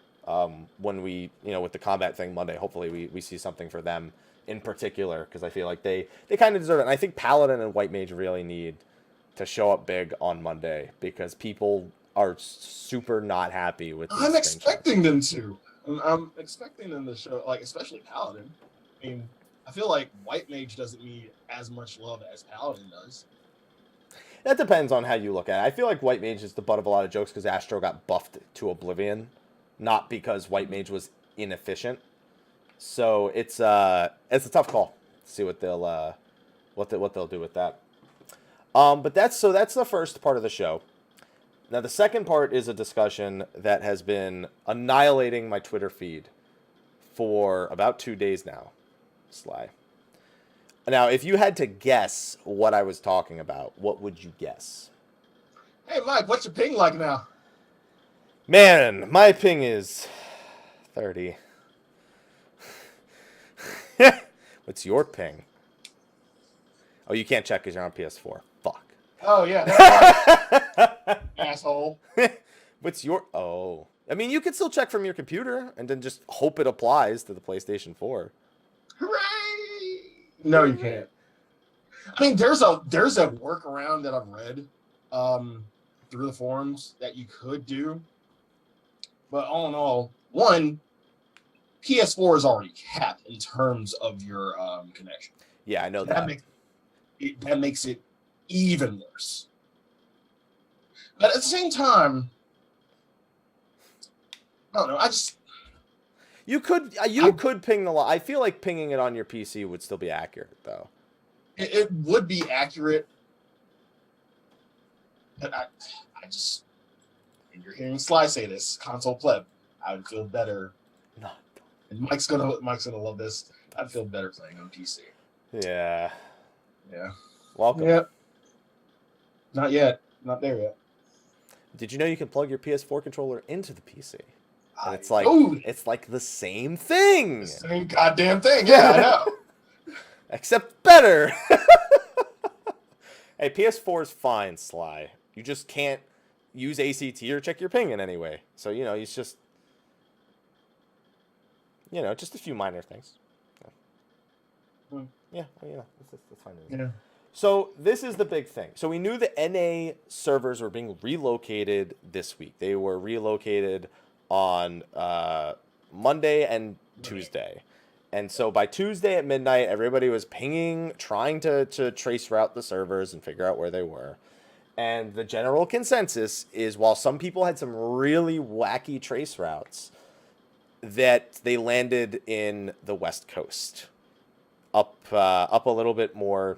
S1: when we with the combat thing Monday, hopefully we see something for them in particular, because I feel like they kind of deserve it. And I think Paladin and White Mage really need to show up big on Monday, because people are super not happy with these
S2: I'm expecting them to. I'm expecting them to show, like, especially Paladin. I mean, I feel like White Mage doesn't need as much love as Paladin does.
S1: That depends on how you look at it. I feel like White Mage is the butt of a lot of jokes because Astro got buffed to oblivion, not because White Mage was inefficient. So it's a tough call. See what they'll do with that. But that's the first part of the show. Now the second part is a discussion that has been annihilating my Twitter feed for about 2 days now. Sly. Now, if you had to guess what I was talking about, what would you guess?
S2: Hey, Mike, what's your ping like now?
S1: Man, my ping is 30. What's your ping? Oh, you can't check because you're on PS4. Fuck.
S2: Oh, yeah, that's right. Asshole.
S1: What's your... Oh. I mean, you could still check from your computer and then just hope it applies to the PlayStation 4.
S2: Hooray! No, you can't. I mean, there's a workaround that I've read through the forums that you could do. But all in all, one, PS4 is already capped in terms of your connection.
S1: Yeah, I know
S2: So
S1: that.
S2: That makes it even worse. But at the same time, I don't know.
S1: You could ping the lot. I feel like pinging it on your PC would still be accurate, though.
S2: It would be accurate, but I just, and you're hearing Sly say this, console pleb, I would feel better.
S1: No.
S2: And Mike's gonna love this. I'd feel better playing on PC.
S1: Yeah.
S2: Yeah.
S1: Welcome.
S2: Yep. Not yet. Not there yet.
S1: Did you know you can plug your PS4 controller into the PC? And it's like the same thing.
S2: The same goddamn thing. Yeah, I know.
S1: Except better. Hey, PS4 is fine, Sly. You just can't use ACT or check your ping in any way. So, it's just, just a few minor things. Yeah, that's fine.
S2: Yeah.
S1: So this is the big thing. So we knew the NA servers were being relocated this week. They were relocated on Monday and Tuesday. And so by Tuesday at midnight, everybody was pinging, trying to trace route the servers and figure out where they were. And the general consensus is, while some people had some really wacky trace routes, that they landed in the West Coast, up a little bit more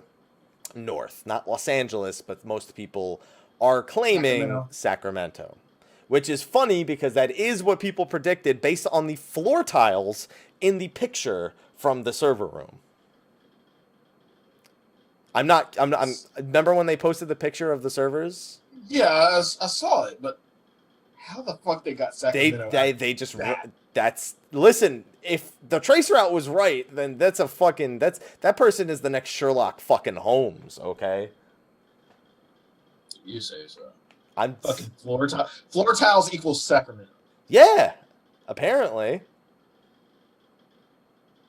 S1: north. Not Los Angeles, but most people are claiming Sacramento. Which is funny because that is what people predicted based on the floor tiles in the picture from the server room. I'm remember when they posted the picture of the servers?
S2: Yeah, I saw it, but how the fuck they got Sacramento?
S1: They just listen, if the trace route was right, then that person is the next Sherlock fucking Holmes, okay?
S2: You say so.
S1: I'm
S2: fucking floor tiles equals Sacramento.
S1: Yeah, apparently.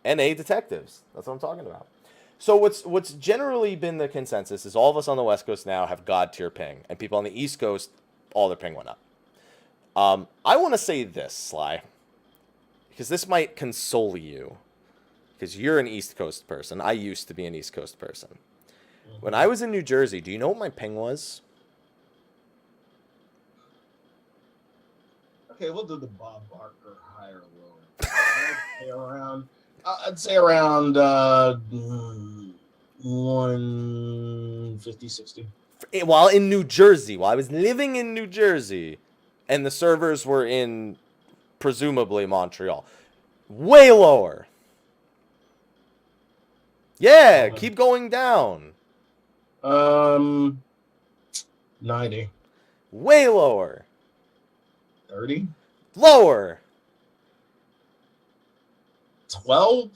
S1: NA detectives. That's what I'm talking about. So what's generally been the consensus is all of us on the West Coast now have God tier ping, and people on the East Coast, all their ping went up. I want to say this, Sly, because this might console you, because you're an East Coast person. I used to be an East Coast person. Mm-hmm. When I was in New Jersey, do you know what my ping was?
S2: Okay, we'll do the Bob Barker higher or lower. I'd say around 150, 60.
S1: While in New Jersey, while I was living in New Jersey, and the servers were in, presumably, Montreal. Way lower. Yeah, keep going down.
S2: 90.
S1: Way lower.
S2: 30.
S1: Lower.
S2: 12.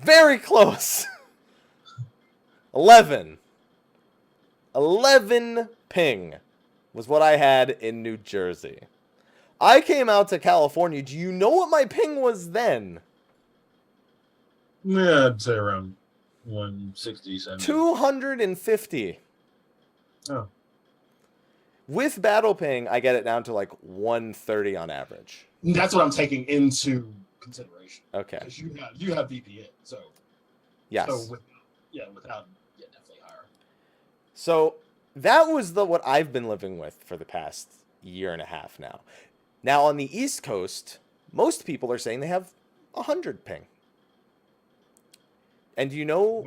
S1: Very close. 11. 11 ping was what I had in New Jersey. I came out to California. Do you know what my ping was then?
S2: Yeah, I'd say around 160, 70.
S1: 250.
S2: Oh.
S1: With battle ping, I get it down to like 130 on average.
S2: That's what I'm taking into consideration.
S1: Okay.
S2: Because you have VPN, so
S1: yes.
S2: So without definitely higher.
S1: So that was what I've been living with for the past year and a half now. Now on the East Coast, most people are saying they have 100 ping. And you know,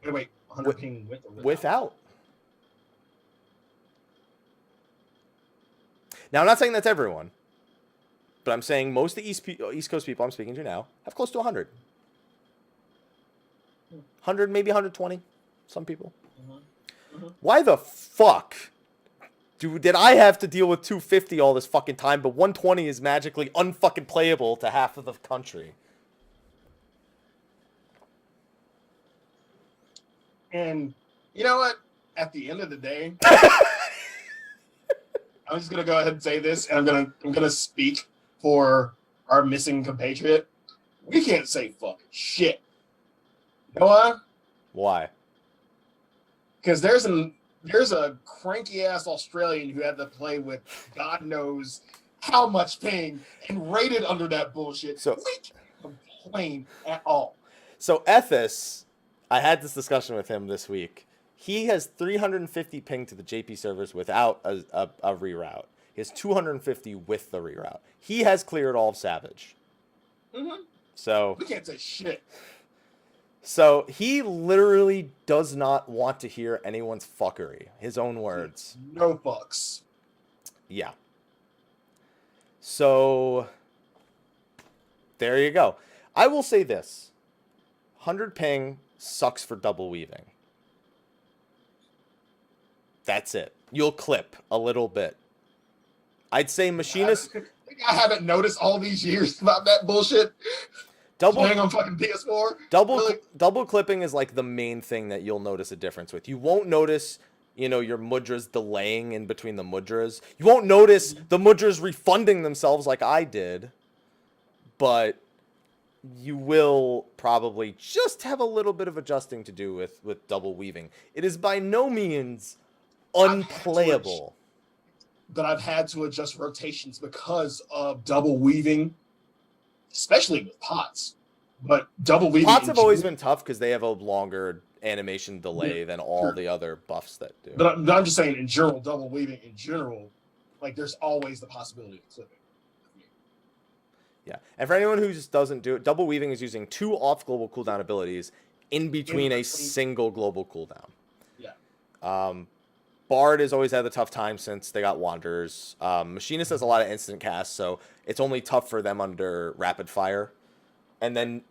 S2: wait, 100 ping with or
S1: without. Now, I'm not saying that's everyone, but I'm saying most of the East Coast people I'm speaking to now have close to 100. 100, maybe 120. Some people.
S2: Mm-hmm.
S1: Why the fuck did I have to deal with 250 all this fucking time, but 120 is magically unfucking playable to half of the country?
S2: And you know what? At the end of the day, I'm just gonna go ahead and say this, and I'm gonna speak for our missing compatriot. We can't say fucking shit. You know why?
S1: Why?
S2: Because there's a cranky ass Australian who had to play with God knows how much pain and rated under that bullshit.
S1: So
S2: we can't complain at all.
S1: So Ethis, I had this discussion with him this week. He has 350 ping to the JP servers without a reroute. He has 250 with the reroute. He has cleared all of Savage.
S2: Mm-hmm.
S1: So
S2: we can't say shit.
S1: So he literally does not want to hear anyone's fuckery. His own words.
S2: No fucks.
S1: Yeah. So there you go. I will say this. 100 ping sucks for double weaving. That's it. You'll clip a little bit. I'd say machinist.
S2: I haven't noticed all these years about that bullshit. Playing on fucking PS4.
S1: Double clipping is like the main thing that you'll notice a difference with. You won't notice, your mudras delaying in between the mudras. You won't notice the mudras refunding themselves like I did. But you will probably just have a little bit of adjusting to do with double weaving. It is by no means unplayable.
S2: But I've had to adjust rotations because of double weaving, especially with pots. But double weaving.
S1: Pots have always been tough because they have a longer animation delay than all the other buffs that do.
S2: But I'm just saying, in general, double weaving in general, like there's always the possibility of clipping.
S1: Yeah, and for anyone who just doesn't do it, double weaving is using 2 off global cooldown abilities in between a single global cooldown.
S2: Yeah.
S1: Bard has always had a tough time since they got Wanderers. Machinist has a lot of instant casts, so it's only tough for them under rapid fire. And then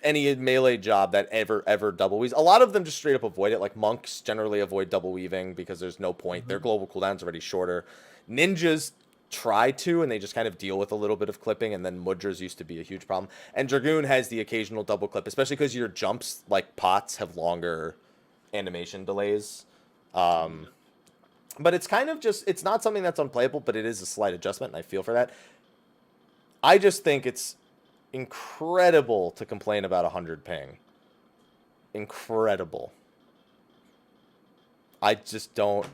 S1: any melee job that ever double weaves, a lot of them just straight up avoid it. Like monks generally avoid double weaving because there's no point. Their global cooldown's already shorter. Ninjas try to, and they just kind of deal with a little bit of clipping, and then mudras used to be a huge problem. And Dragoon has the occasional double clip, especially because your jumps, like pots, have longer animation delays. But it's kind of just, it's not something that's unplayable, but it is a slight adjustment, and I feel for that. I just think it's incredible to complain about 100 ping. Incredible. I just don't.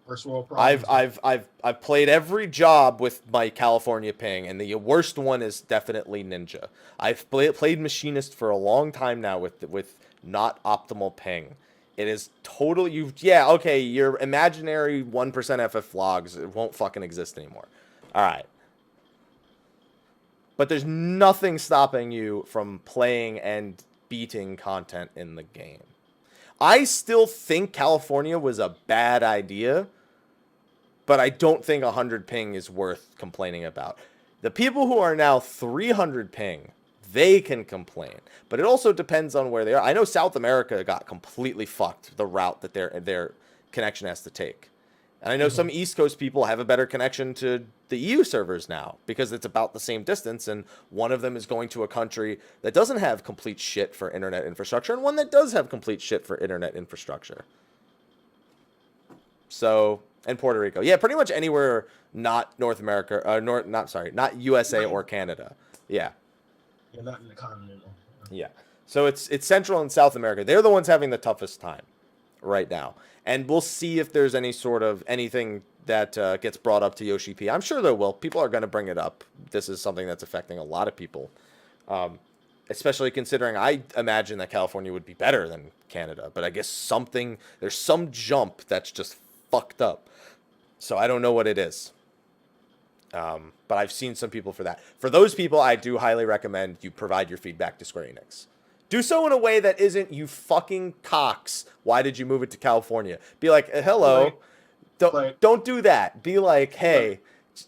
S2: First world problems.
S1: I've played every job with my California ping, and the worst one is definitely Ninja. I've played Machinist for a long time now with not optimal ping. It is totally your imaginary 1% FF logs, it won't fucking exist anymore. All right. But there's nothing stopping you from playing and beating content in the game. I still think California was a bad idea, but I don't think 100 ping is worth complaining about. The people who are now 300 ping, they can complain. But it also depends on where they are. I know South America got completely fucked, the route that their connection has to take. And I know some East Coast people have a better connection to the EU servers now because it's about the same distance, and one of them is going to a country that doesn't have complete shit for internet infrastructure, and one that does have complete shit for internet infrastructure. So, and Puerto Rico. Yeah, pretty much anywhere not North America, not USA or Canada. Yeah.
S2: Yeah, not in the continental.
S1: Yeah. So it's Central and South America. They're the ones having the toughest time right now. And we'll see if there's any sort of anything that gets brought up to Yoshi P. I'm sure there will. People are going to bring it up. This is something that's affecting a lot of people, especially considering I imagine that California would be better than Canada. But I guess there's some jump that's just fucked up. So I don't know what it is. But I've seen some people for that. For those people, I do highly recommend you provide your feedback to Square Enix. Do so in a way that isn't, you fucking cocks, why did you move it to California? Be like, hello. Don't do that. Be like, hey,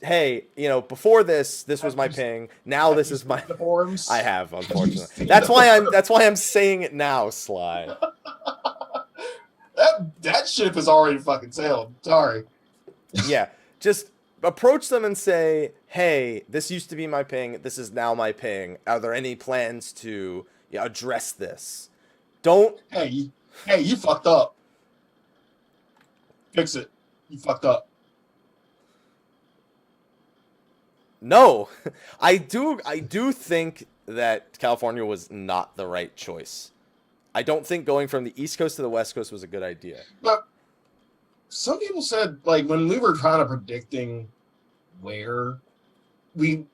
S1: hey, before this was my ping. Now this is my.
S2: The forums.
S1: I have, unfortunately. That's why I'm saying it now, Sly.
S2: That ship has already fucking sailed. Sorry.
S1: Yeah, just approach them and say, hey, this used to be my ping. This is now my ping. Are there any plans to address this? Don't.
S2: Hey, you fucked up. Fix it. You fucked up.
S1: No, I do think that California was not the right choice. I don't think going from the East Coast to the West Coast was a good idea.
S2: But some people said, like, when we were kind of predicting where when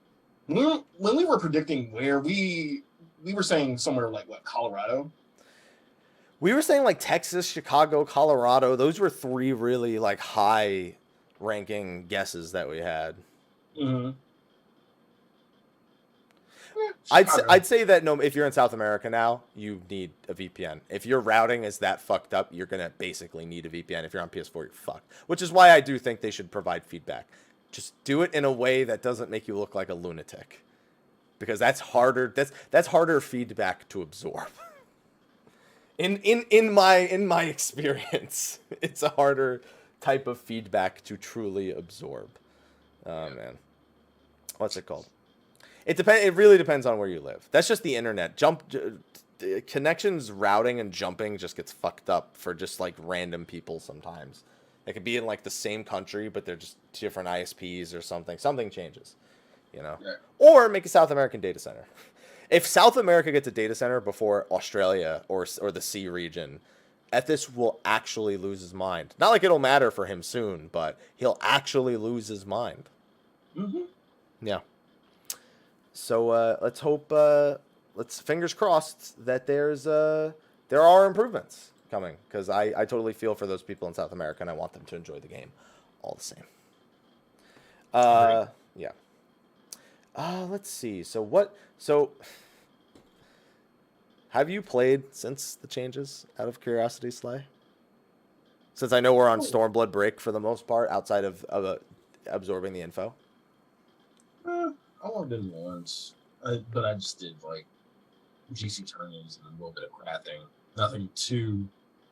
S2: we were predicting where we were saying somewhere like what, Colorado?
S1: We were saying like Texas, Chicago, Colorado. Those were three really like high ranking guesses that we had.
S2: Mm-hmm.
S1: I'd say that if you're in South America now, you need a VPN. If your routing is that fucked up, you're gonna basically need a VPN. If you're on PS4, you're fucked. Which is why I do think they should provide feedback. Just do it in a way that doesn't make you look like a lunatic, because that's harder. That's harder feedback to absorb. In my experience, it's a harder type of feedback to truly absorb. Oh man, what's it called? It really depends on where you live. That's just the internet. Connections, routing, and jumping just gets fucked up for just like random people sometimes. They could be in like the same country, but they're just different ISPs or something. Something changes, Yeah. Or make a South American data center. If South America gets a data center before Australia or the C region, Ethis will actually lose his mind. Not like it'll matter for him soon, but he'll actually lose his mind.
S2: Mm-hmm.
S1: Yeah. So let's hope, fingers crossed that there are improvements coming, because I totally feel for those people in South America, and I want them to enjoy the game all the same. Yeah. Let's see. So have you played since the changes, out of curiosity, Sly? Since I know we're on Stormblood break for the most part, outside of absorbing the info.
S2: I logged in once, but I just did like GC tournaments and a little bit of crafting. Nothing too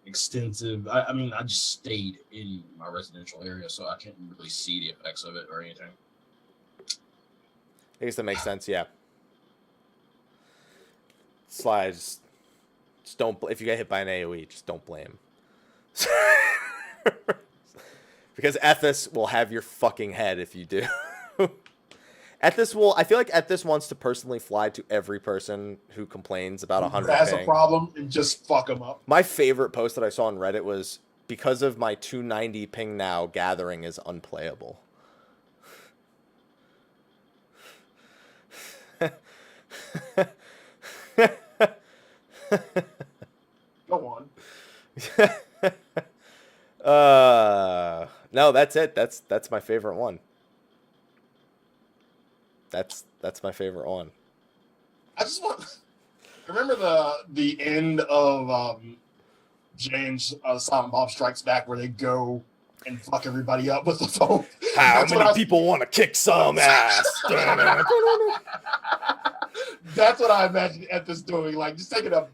S2: extensive. I mean, I just stayed in my residential area, so I can't really see the effects of it or anything.
S1: I guess that makes sense, yeah. Sly, just don't. If you get hit by an AoE, just don't blame. Because Ethis will have your fucking head if you do. I feel like Ethis wants to personally fly to every person who complains about 100
S2: has
S1: ping.
S2: a problem and just fuck them up.
S1: My favorite post that I saw on Reddit was, because of my 290 ping now, Gathering is unplayable.
S2: Go on.
S1: No, that's it. That's my favorite one. That's my favorite one.
S2: I just want. Remember the end of James Silent Bob Strikes Back, where they go and fuck everybody up with the phone.
S1: How many people want to kick some ass?
S2: That's what I imagine Ethis doing. Like, just taking a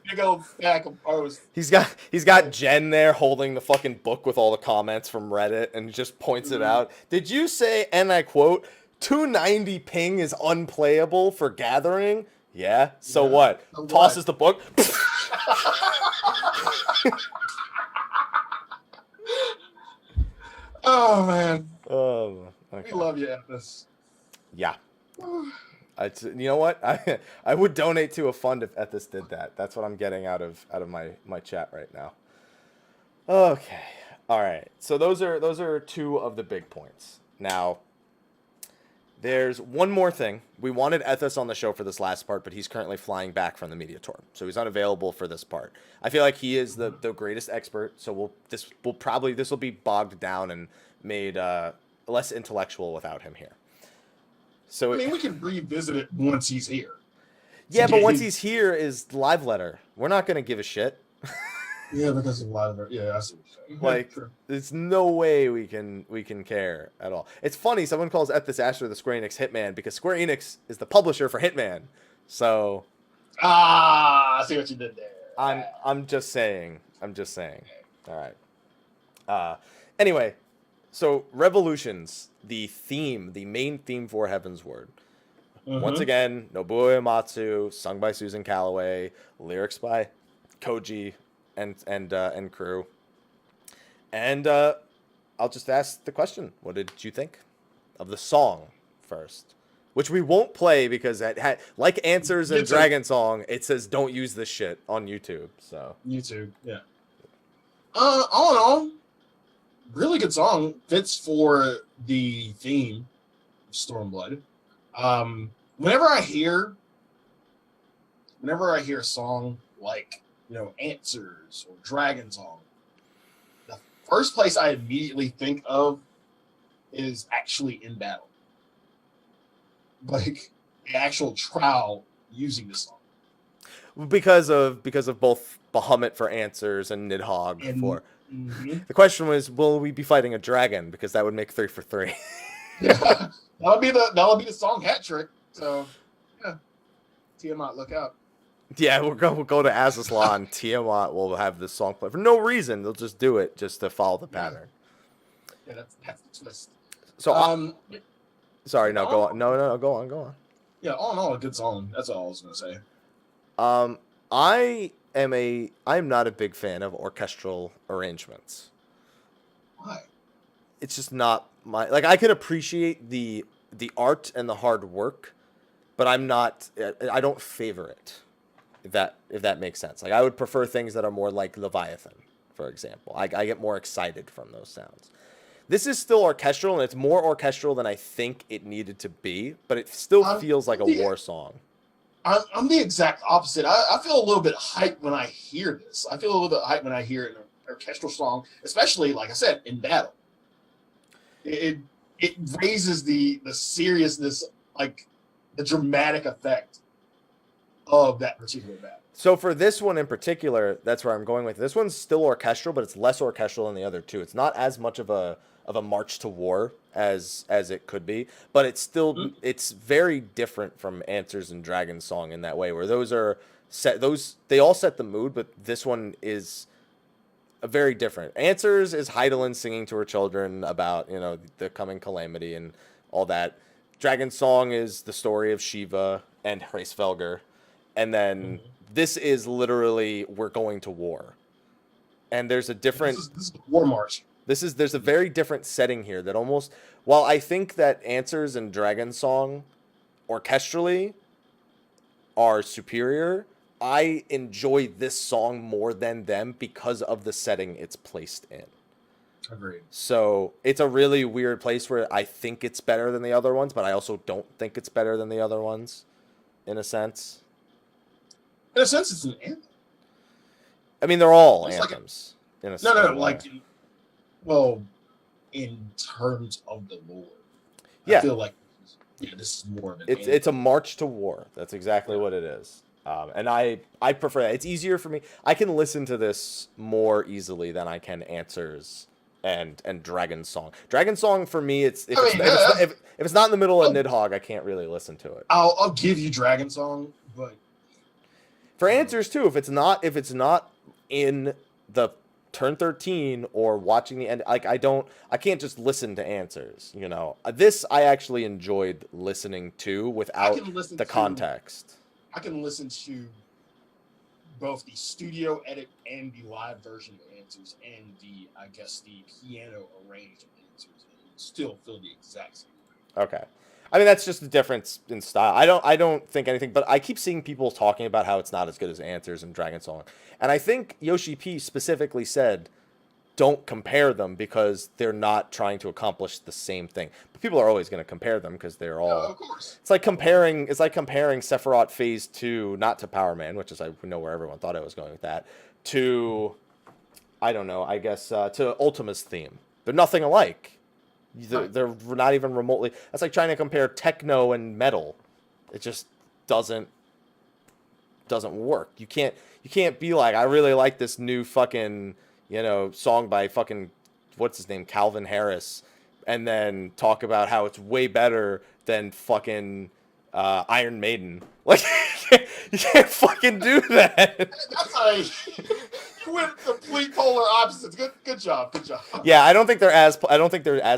S2: big old stack of posts.
S1: He's got Jen there holding the fucking book with all the comments from Reddit, and just points it out. Did you say, and I quote, 290 ping is unplayable for Gathering? Yeah. So what?
S2: So
S1: Tosses the book.
S2: Oh man.
S1: Okay.
S2: We love you, Ethis.
S1: Yeah. You know what? I would donate to a fund if Ethis did that. That's what I'm getting out of my chat right now. Okay. All right. So those are two of the big points. Now, there's one more thing. We wanted Ethis on the show for this last part, but he's currently flying back from the media tour, so he's unavailable for this part. I feel like he is the greatest expert, so this will be bogged down and made less intellectual without him here. So
S2: I mean, we can revisit it once he's here.
S1: Yeah, but once he's here is live letter. We're not going to give a shit.
S2: Yeah, because of a lot of it. Yeah, I see what you're saying.
S1: Like,
S2: True.
S1: there's no way we can care at all. It's funny, someone calls Ethis Asher the Square Enix Hitman because Square Enix is the publisher for Hitman. So
S2: I see what you did there.
S1: I'm just saying. All right. Anyway, so Revolutions, the main theme for Heavensward. Once again, Nobuo Uematsu, sung by Susan Calloway, lyrics by Koji and crew. And I'll just ask the question: what did you think of the song first? Which we won't play because like Answers and Dragon Song, it says don't use this shit on YouTube. So
S2: YouTube, yeah. All in all, really good song. Fits for the theme of Stormblood. Whenever I hear a song like, Answers or Dragon Song, the first place I immediately think of is actually in battle. Like the actual trial using the song.
S1: Because of both Bahamut for Answers and Nidhogg for. The question was, will we be fighting a dragon? Because that would make 3 for 3.
S2: Yeah, that would be the song hat trick. So yeah, Tiamat, look out.
S1: Yeah, we'll go to Azazla and Tiamat will have this song play for no reason. They'll just do it just to follow the pattern.
S2: Yeah, that's the twist.
S1: So sorry, no, go on. No, go on.
S2: Yeah, all in all, a good song. That's all I was gonna say.
S1: I'm not a big fan of orchestral arrangements.
S2: Why?
S1: It's just not my I can appreciate the art and the hard work, but I don't favor it. If that makes sense. Like I would prefer things that are more like Leviathan, for example. I get more excited from those sounds. This is still orchestral, and it's more orchestral than I think it needed to be, but it still feels like a war song.
S2: I'm the exact opposite. I feel a little bit hyped when I hear this. I feel a little bit hyped when I hear an orchestral song, especially, like I said, in battle. It raises the seriousness, like the dramatic effect of that particular battle.
S1: So for this one in particular, that's where I'm going with. This one's still orchestral, but it's less orchestral than the other two. It's not as much of a march to war as it could be, but it's still it's very different from Answers and Dragon Song in that way, where those are set. They all set the mood, but this one is a very different. Answers is Heidelin singing to her children about the coming calamity and all that. Dragon Song is the story of Shiva and Hraesvelgr, and then this is literally we're going to war, and there's a different.
S2: This is a war march.
S1: There's a very different setting here that almost, while I think that Answers and Dragon Song orchestrally are superior, I enjoy this song more than them because of the setting it's placed in.
S2: Agreed.
S1: So it's a really weird place where I think it's better than the other ones, but I also don't think it's better than the other ones, in a sense.
S2: In a sense, it's an anthem.
S1: I mean, they're all anthems.
S2: Well, in terms of the lore,
S1: yeah.
S2: I feel like this is more of an anthem.
S1: It's a march to war. That's exactly what it is. And I prefer that. It's easier for me. I can listen to this more easily than I can Answers and Dragon Song. Dragon Song for me, if it's not in the middle of Nidhogg, I can't really listen to it.
S2: I'll give you Dragon Song, but
S1: for Answers too, if it's not in the turn 13 or watching the end, I can't just listen to Answers. This I actually enjoyed listening to without the context.
S2: I can listen to both the studio edit and the live version of Answers and the piano arranged Answers, and still feel the exact same way.
S1: Okay. I mean, that's just the difference in style. I don't think anything, but I keep seeing people talking about how it's not as good as Answers and Dragon Song. And I think Yoshi P specifically said, don't compare them because they're not trying to accomplish the same thing. But people are always going to compare them because they're all...
S2: of course.
S1: It's like comparing Sephiroth Phase 2, not to Power Man, which is, I know where everyone thought I was going with that, to, I don't know, to Ultima's theme. They're nothing alike. They're not even remotely... That's like trying to compare techno and metal. It just doesn't doesn't work. You can't be like, I really like this new fucking, song by fucking, what's his name, Calvin Harris, and then talk about how it's way better than fucking Iron Maiden. Like, you can't fucking do that.
S2: That's you went complete polar opposites. Good job.
S1: Yeah, I don't think they're as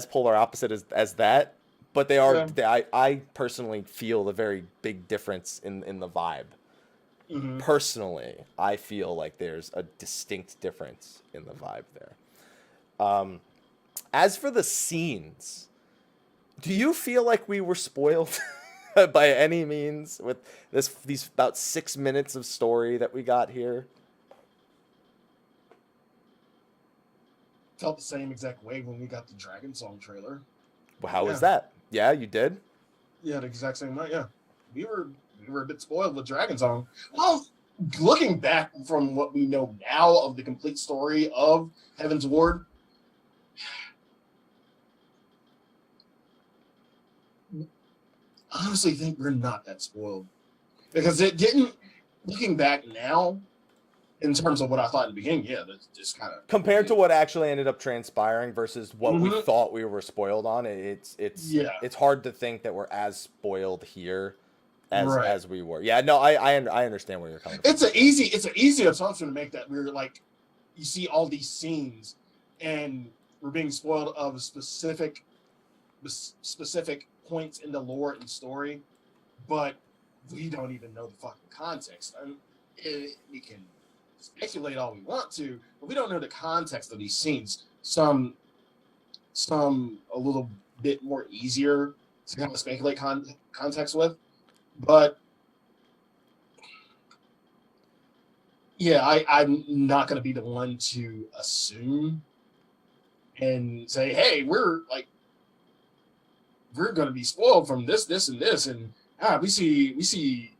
S1: polar opposite as that, but they are. Yeah. I personally feel the very big difference in the vibe. Mm-hmm. Personally, I feel like there's a distinct difference in the vibe there. As for the scenes, do you feel like we were spoiled by any means with these about 6 minutes of story that we got here?
S2: Felt the same exact way when we got the Dragon Song trailer.
S1: Well, how was that? Yeah, you did?
S2: Yeah, the exact same way, yeah. We were a bit spoiled with Dragon Song. Well, looking back from what we know now of the complete story of Heaven's Ward, I honestly think we're not that spoiled. Because it didn't, looking back now, in terms of what I thought in the beginning, yeah, that's just kind of...
S1: Compared to what actually ended up transpiring versus what we thought we were spoiled on, it's hard to think that we're as spoiled here as we were. Yeah, no, I understand where you're coming from.
S2: It's an easy assumption to make that we're like, you see all these scenes and we're being spoiled of specific points in the lore and story, but we don't even know the fucking context. I mean, we can speculate all we want to, but we don't know the context of these scenes. Some a little bit more easier to kind of speculate context with, but yeah, I'm not going to be the one to assume and say, hey, we're going to be spoiled from this, and this, and we see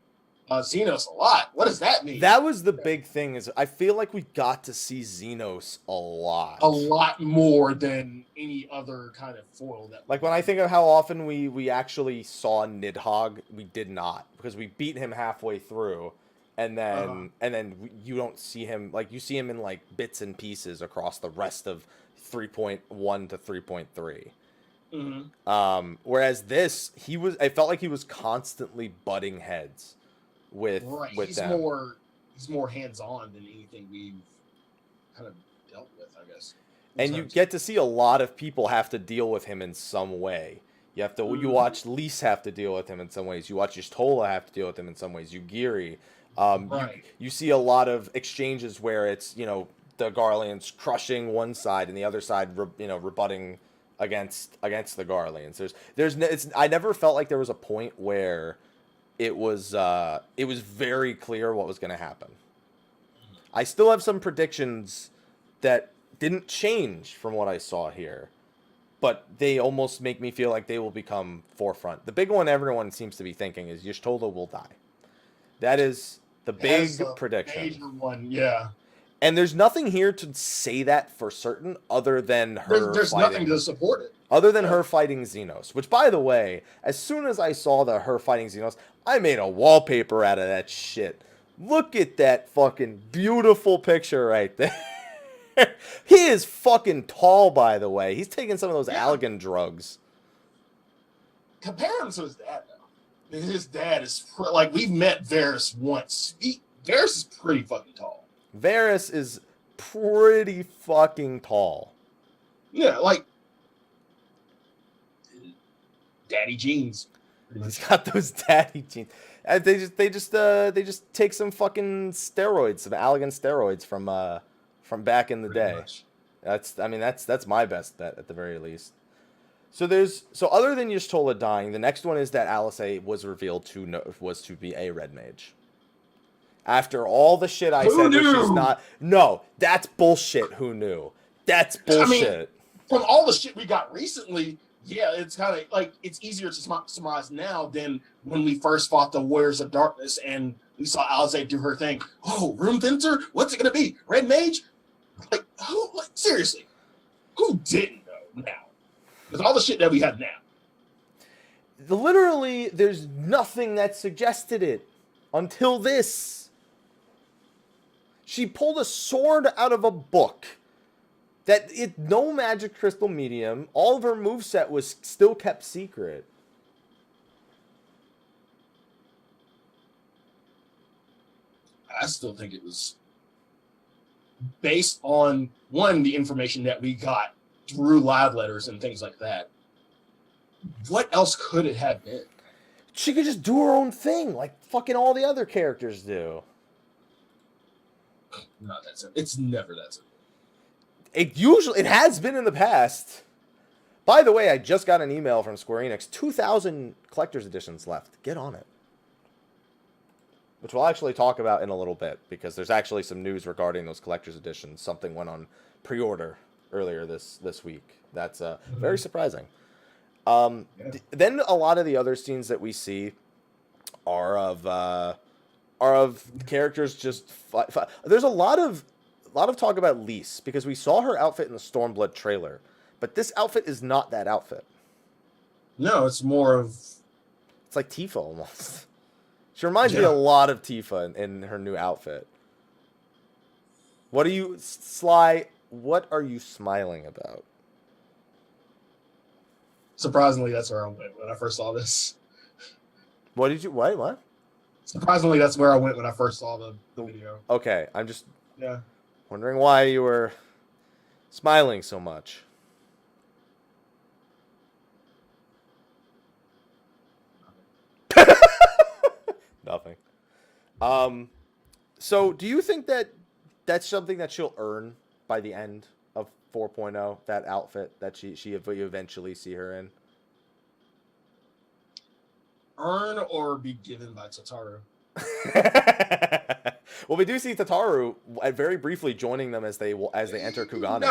S2: Xenos a lot. What does that mean?
S1: That was the big thing. Is I feel like we got to see Xenos a lot
S2: more than any other kind of foil.
S1: Like when I think of how often we actually saw Nidhogg, we did not, because we beat him halfway through, and then you don't see him, like you see him in like bits and pieces across the rest of 3.1 to 3.3. Mm-hmm. Whereas this, I felt like he was constantly butting heads with them.
S2: He's more hands-on than anything we've kind of dealt with, I guess.
S1: And you get to see a lot of people have to deal with him in some way. You have to. You watch Lys have to deal with him in some ways. You watch Y'shtola have to deal with him in some ways. Yugiri. You see a lot of exchanges where it's the Garleans crushing one side and the other side rebutting against the Garleans. I never felt like there was a point where it was very clear what was going to happen. I still have some predictions that didn't change from what I saw here, but they almost make me feel like they will become forefront. The big one everyone seems to be thinking is Y'shtola will die. That is the big prediction.
S2: Major one, yeah.
S1: And there's nothing here to say that for certain other than her
S2: There's nothing to support it.
S1: Other than her fighting Xenos. Which, by the way, as soon as I saw her fighting Xenos, I made a wallpaper out of that shit. Look at that fucking beautiful picture right there. He is fucking tall, by the way. He's taking some of those Allegan drugs.
S2: Compare him to his dad, though. His dad is... we've met Varys once. Varys is pretty fucking tall.
S1: Varys is pretty fucking tall.
S2: Yeah, daddy jeans.
S1: He's got those daddy jeans. They just take some fucking steroids, some Allegan steroids from back in the day.
S2: Much.
S1: That's my best bet at the very least. So other than Y'shtola dying, the next one is that Alizé was revealed to be a red mage. After all the shit I said that she's not... No, that's bullshit. Who knew? That's bullshit.
S2: From all the shit we got recently, yeah, it's kind of it's easier to surmise now than when we first fought the Warriors of Darkness and we saw Alizé do her thing. Oh, Room Fencer? What's it going to be? Red Mage? Seriously. Who didn't know now? With all the shit that we have now.
S1: Literally, there's nothing that suggested it until this. She pulled a sword out of a book. No magic crystal medium. All of her moveset was still kept secret.
S2: I still think it was based on, one, the information that we got through live letters and things like that. What else could it have been?
S1: She could just do her own thing, like fucking all the other characters do.
S2: Not that simple. It's never that simple.
S1: It has been in the past. By the way, I just got an email from Square Enix. 2,000 collector's editions left. Get on it. Which we'll actually talk about in a little bit, because there's actually some news regarding those collector's editions. Something went on pre-order earlier this week. That's very surprising. Then a lot of the other scenes that we see are of characters just. There's a lot of talk about Lise, because we saw her outfit in the Stormblood trailer, but this outfit is not that outfit.
S2: No, it's more of.
S1: It's like Tifa almost. She reminds me a lot of Tifa in her new outfit. What are you, Sly? What are you smiling about?
S2: Surprisingly, that's where I went when I first saw this.
S1: What did you? What?
S2: Surprisingly, that's where I went when I first saw the video.
S1: Okay, I'm just wondering why you were smiling so much. Nothing. So do you think that that's something that she'll earn by the end of 4.0, that outfit that you eventually see her in?
S2: Earn or be given by Tataru?
S1: Well, we do see Tataru very briefly joining them as they enter Kugane.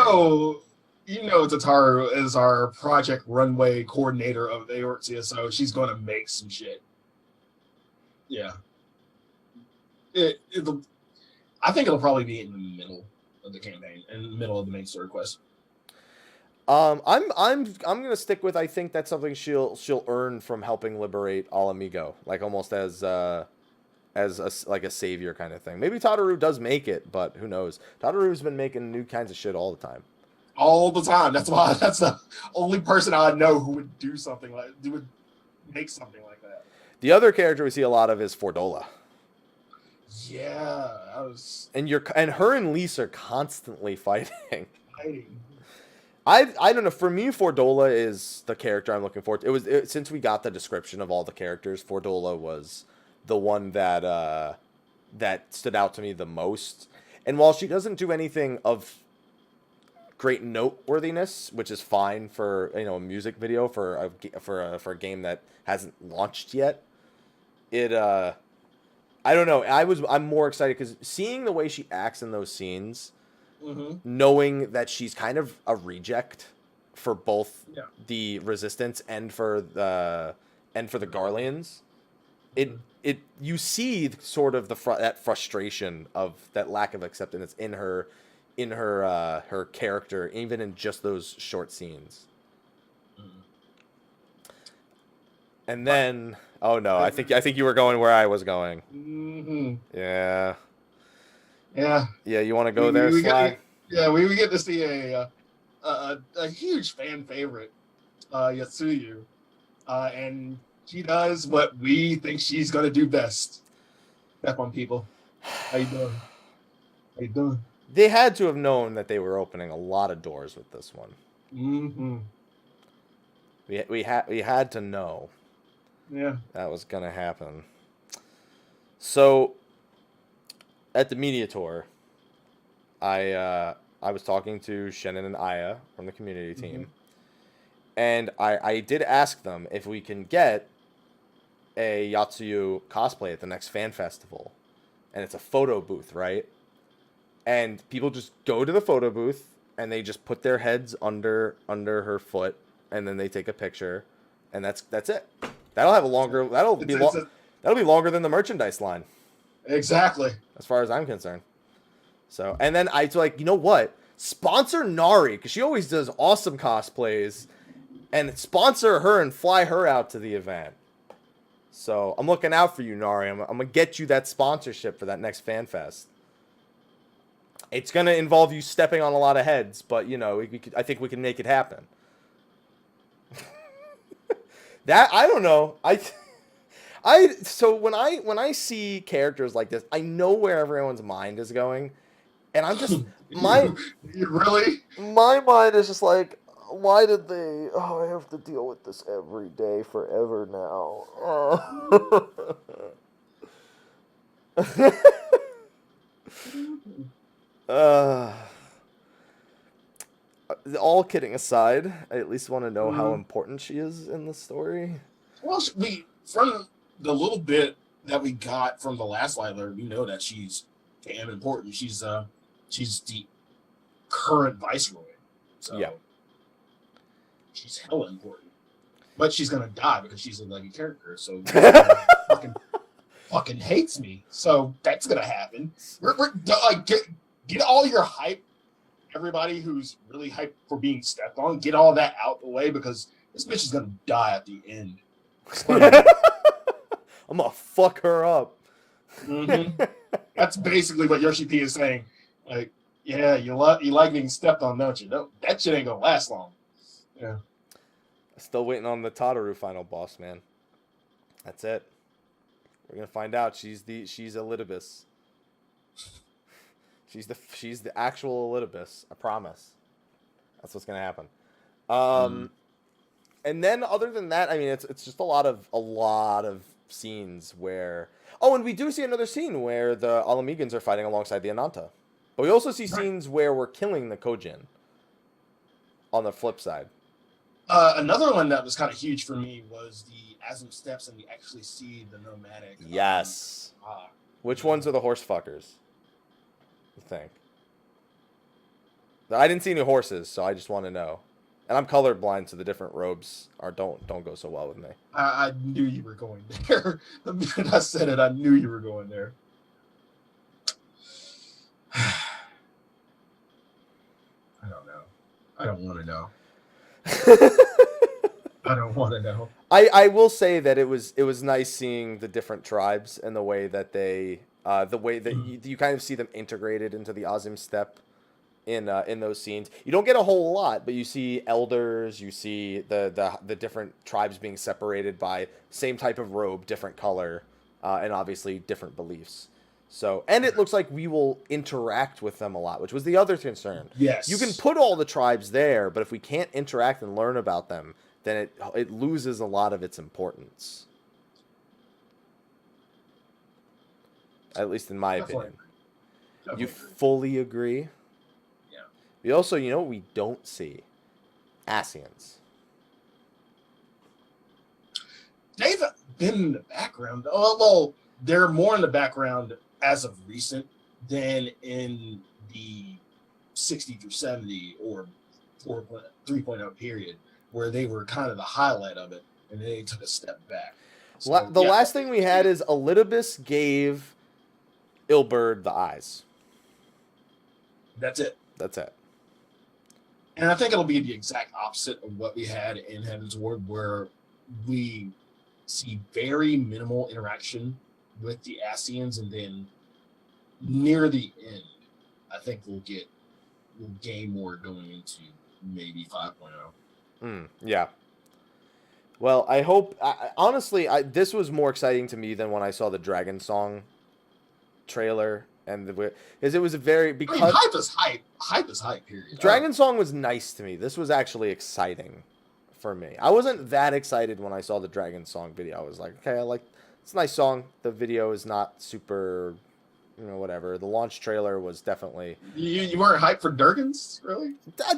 S2: You know Tataru is our project runway coordinator of Aortia, so she's going to make some shit. Yeah. I think it'll probably be in the middle of the campaign, in the middle of the main story quest.
S1: I'm gonna stick with, I think that's something she'll earn from helping liberate All Amigo, like almost as a savior kind of thing. Maybe Tataru does make it, but who knows? Tataru's been making new kinds of shit all the time.
S2: All the time. That's the only person I know who would do something would make something like that.
S1: The other character we see a lot of is Fordola.
S2: Yeah,
S1: and her and Lise are constantly fighting. I don't know. For me, Fordola is the character I'm looking forward to. Since we got the description of all the characters, Fordola was the one that stood out to me the most. And while she doesn't do anything of great noteworthiness, which is fine for a music video for a game that hasn't launched yet, I don't know. I'm more excited because seeing the way she acts in those scenes, knowing that she's kind of a reject for both the Resistance and for the Garleans, you see sort of that frustration of that lack of acceptance in her character, even in just those short scenes. And then, oh no, I think you were going where I was going. Yeah. You want to go there, Sly?
S2: We get to see a huge fan favorite, Yatsuyu, and she does what we think she's gonna do best. Step on people. How you doing?
S1: They had to have known that they were opening a lot of doors with this one. We had to know.
S2: Yeah,
S1: that was gonna happen. So, at the media tour, I was talking to Shannon and Aya from the community team, and I did ask them if we can get a Yatsuyu cosplay at the next fan festival, and it's a photo booth, right? And people just go to the photo booth and they just put their heads under her foot, and then they take a picture, and that's it. That'll be longer than the merchandise line.
S2: Exactly.
S1: As far as I'm concerned. So, and then I was like, you know what? Sponsor Nari, because she always does awesome cosplays, and sponsor her and fly her out to the event. So I'm looking out for you, Nari. I'm gonna get you that sponsorship for that next Fan Fest. It's gonna involve you stepping on a lot of heads, but you know, I think we can make it happen. That I don't know. So when I see characters like this, I know where everyone's mind is going, and I'm just
S2: You really?
S1: my mind is just like, why did they? Oh, I have to deal with this every day forever now. uh, all kidding aside, I at least want to know how important she is in the story.
S2: Well, from the little bit that we got from the last Slytherin, we know that she's damn important. She's the current viceroy, so
S1: yeah,
S2: she's hella important. But she's gonna die because she's a leggy character, so fucking hates me. So that's gonna happen. We're like get all your hype. Everybody who's really hyped for being stepped on, get all that out the way because this bitch is gonna die at the end.
S1: I'm gonna fuck her up.
S2: Mm-hmm. That's basically what Yoshi P is saying. Like, yeah, you like being stepped on, don't you? No, that shit ain't gonna last long. Yeah.
S1: Still waiting on the Tataru final boss, man. That's it. We're gonna find out. She's Elidibus. She's the actual Elidibus. I promise. That's what's gonna happen. And then other than that, I mean, it's just a lot of scenes where. Oh, and we do see another scene where the Alamegans are fighting alongside the Ananta. But we also see scenes where we're killing the Kojin. On the flip side.
S2: Another one that was kind of huge for me was the Azim Steps, and we actually see the nomadic.
S1: Yes. Which ones are the horse fuckers? You think? I didn't see any horses, so I just want to know. And I'm colorblind, so the different robes don't go so well with me.
S2: I knew you were going there. The minute I said it, I knew you were going there. I don't know. I don't want to know. I don't want to know.
S1: I will say that it was nice seeing the different tribes and the way that you kind of see them integrated into the Azim Steppe in those scenes. You don't get a whole lot, but you see elders, you see the different tribes being separated by same type of robe, different color, and obviously different beliefs. So, and it looks like we will interact with them a lot, which was the other concern.
S2: Yes.
S1: You can put all the tribes there, but if we can't interact and learn about them, then it loses a lot of its importance. At least in my opinion. You fully agree?
S2: Yeah.
S1: We also, we don't see? Asians.
S2: They've been in the background. Oh, well, they're more in the background as of recent than in the 60 through 70 or 3.0 period, where they were kind of the highlight of it, and then they took a step back. So,
S1: last thing we had is Elidibus gave Ilberd the eyes.
S2: That's it.
S1: That's it.
S2: And I think it'll be the exact opposite of what we had in Heaven's Ward, where we see very minimal interaction with the Asians, and then near the end, I think we'll gain more going into maybe 5.0.
S1: Yeah. Well, I hope. Honestly, this was more exciting to me than when I saw the Dragon Song trailer, because it was
S2: hype is hype. Hype is hype. Period.
S1: Dragon Song was nice to me. This was actually exciting for me. I wasn't that excited when I saw the Dragon Song video. I was like, okay, it's a nice song. The video is not super, whatever. The launch trailer was definitely.
S2: You weren't hyped for Durgans, really?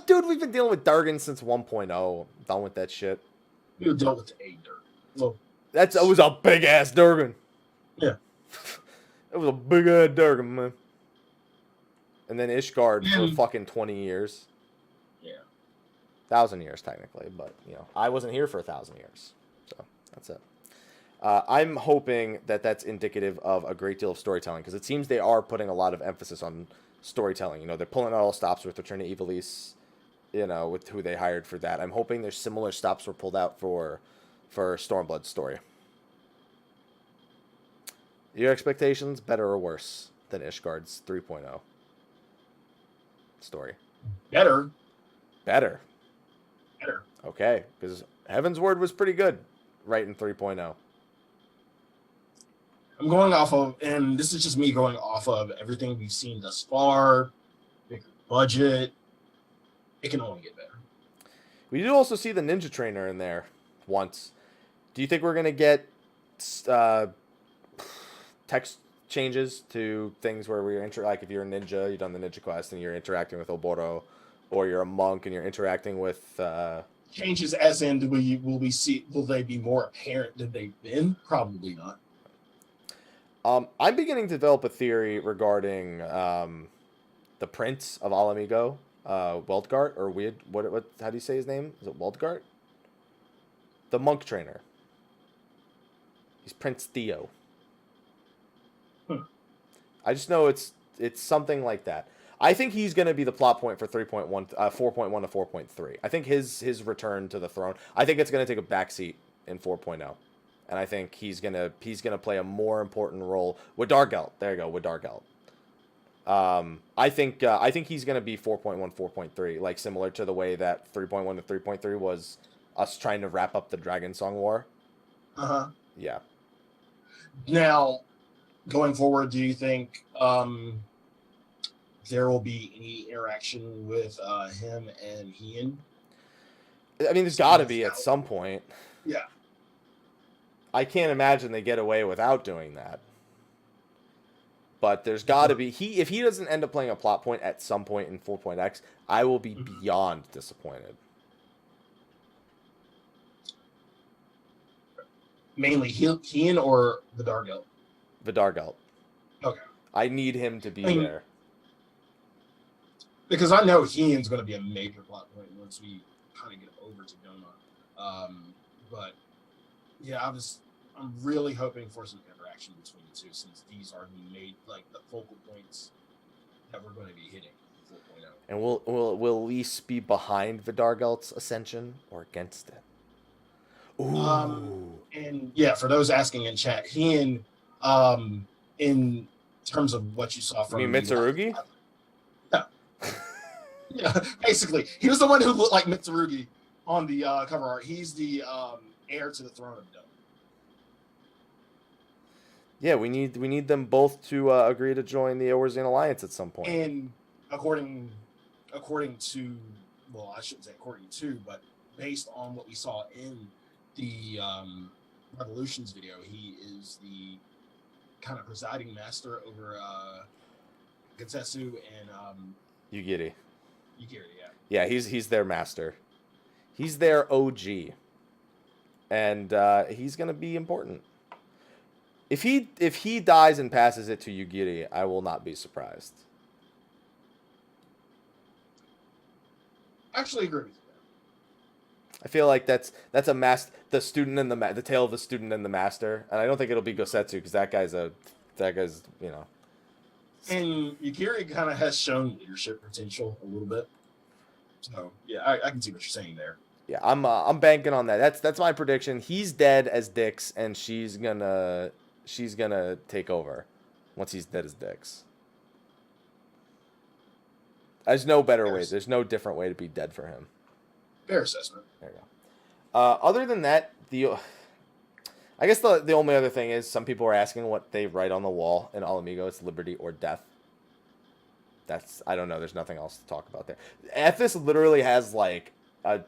S1: Dude, we've been dealing with Durgan since 1.0. Done with that shit.
S2: You dealt with the A Durgan. Well,
S1: it was a big ass Durgan.
S2: Yeah.
S1: It was a big ass Durgan, man. And then Ishgard for fucking 20 years.
S2: Yeah.
S1: 1,000 years, technically. But, I wasn't here for 1,000 years. So, that's it. I'm hoping that that's indicative of a great deal of storytelling, because it seems they are putting a lot of emphasis on storytelling. They're pulling out all stops with Return to Ivalice, with who they hired for that. I'm hoping there's similar stops were pulled out for Stormblood's story. Your expectations, better or worse than Ishgard's 3.0? story?
S2: Better.
S1: Okay, because Heaven's Word was pretty good, right in 3.0.
S2: I'm going off of, and this is just me going off of everything we've seen thus far. Bigger budget. It can only get better.
S1: We did also see the Ninja Trainer in there once. Do you think we're going to get text changes to things where we're like if you're a ninja, you've done the ninja quest and you're interacting with Oboro, or you're a monk and you're interacting with
S2: changes as in will they be more apparent than they've been? Probably not.
S1: I'm beginning to develop a theory regarding the Prince of Alamigo, Weldgart, or what how do you say his name? Is it Weldgart? The monk trainer. He's Prince Theo. I just know it's something like that. I think he's going to be the plot point for 3.1, 4.1 to 4.3. I think his return to the throne. I think it's going to take a backseat in 4.0, and I think he's gonna play a more important role with Dargelt. There you go, with Dargelt. I think he's going to be 4.1, 4.3, like similar to the way that 3.1 to 3.3 was us trying to wrap up the Dragon Song War. Yeah.
S2: Now, going forward, do you think there will be any interaction with him and Ian?
S1: I mean, there's got to be at some point.
S2: Yeah.
S1: I can't imagine they get away without doing that. But there's got to be. If he doesn't end up playing a plot point at some point in 4.x, I will be beyond disappointed.
S2: Mainly Ian or the Dargelt?
S1: The Dargelt.
S2: Okay.
S1: I need him to be there.
S2: Because I know Ian's going to be a major plot point once we kind of get over to Doma. But yeah, I'm really hoping for some interaction between the two, since these are the focal points that we're going to be hitting in 4.0.
S1: And will Lys be behind Vidargelt's ascension or against it? Ooh.
S2: And yeah, for those asking in chat, Ian, in terms of what you saw from
S1: Mitsurugi?
S2: No. Yeah, basically, he was the one who looked like Mitsurugi on the cover art. He's the heir to the throne of Dome.
S1: Yeah, we need them both to agree to join the Eorzean Alliance at some point.
S2: And according to, well, I shouldn't say according to, but based on what we saw in the Revolutions video, he is the kind of presiding master over Getsetsu and
S1: Yugiri.
S2: Yeah,
S1: he's their master. He's their OG. And he's gonna be important. If he dies and passes it to Yugiri, I will not be surprised.
S2: I actually agree with you.
S1: I feel like that's the student and the tale of the student and the master, and I don't think it'll be Gosetsu because that guy's you know.
S2: And Yugiri kind of has shown leadership potential a little bit, so yeah, I can see what you're saying there.
S1: Yeah, I'm banking on that. That's my prediction. He's dead as Dix, and she's gonna take over once he's dead as Dix. There's no better way. There's no different way to be dead for him.
S2: Fair assessment.
S1: There you go. Other than that, I guess the only other thing is some people are asking what they write on the wall in Alamigo. It's liberty or death. I don't know. There's nothing else to talk about there. Ethis literally has like a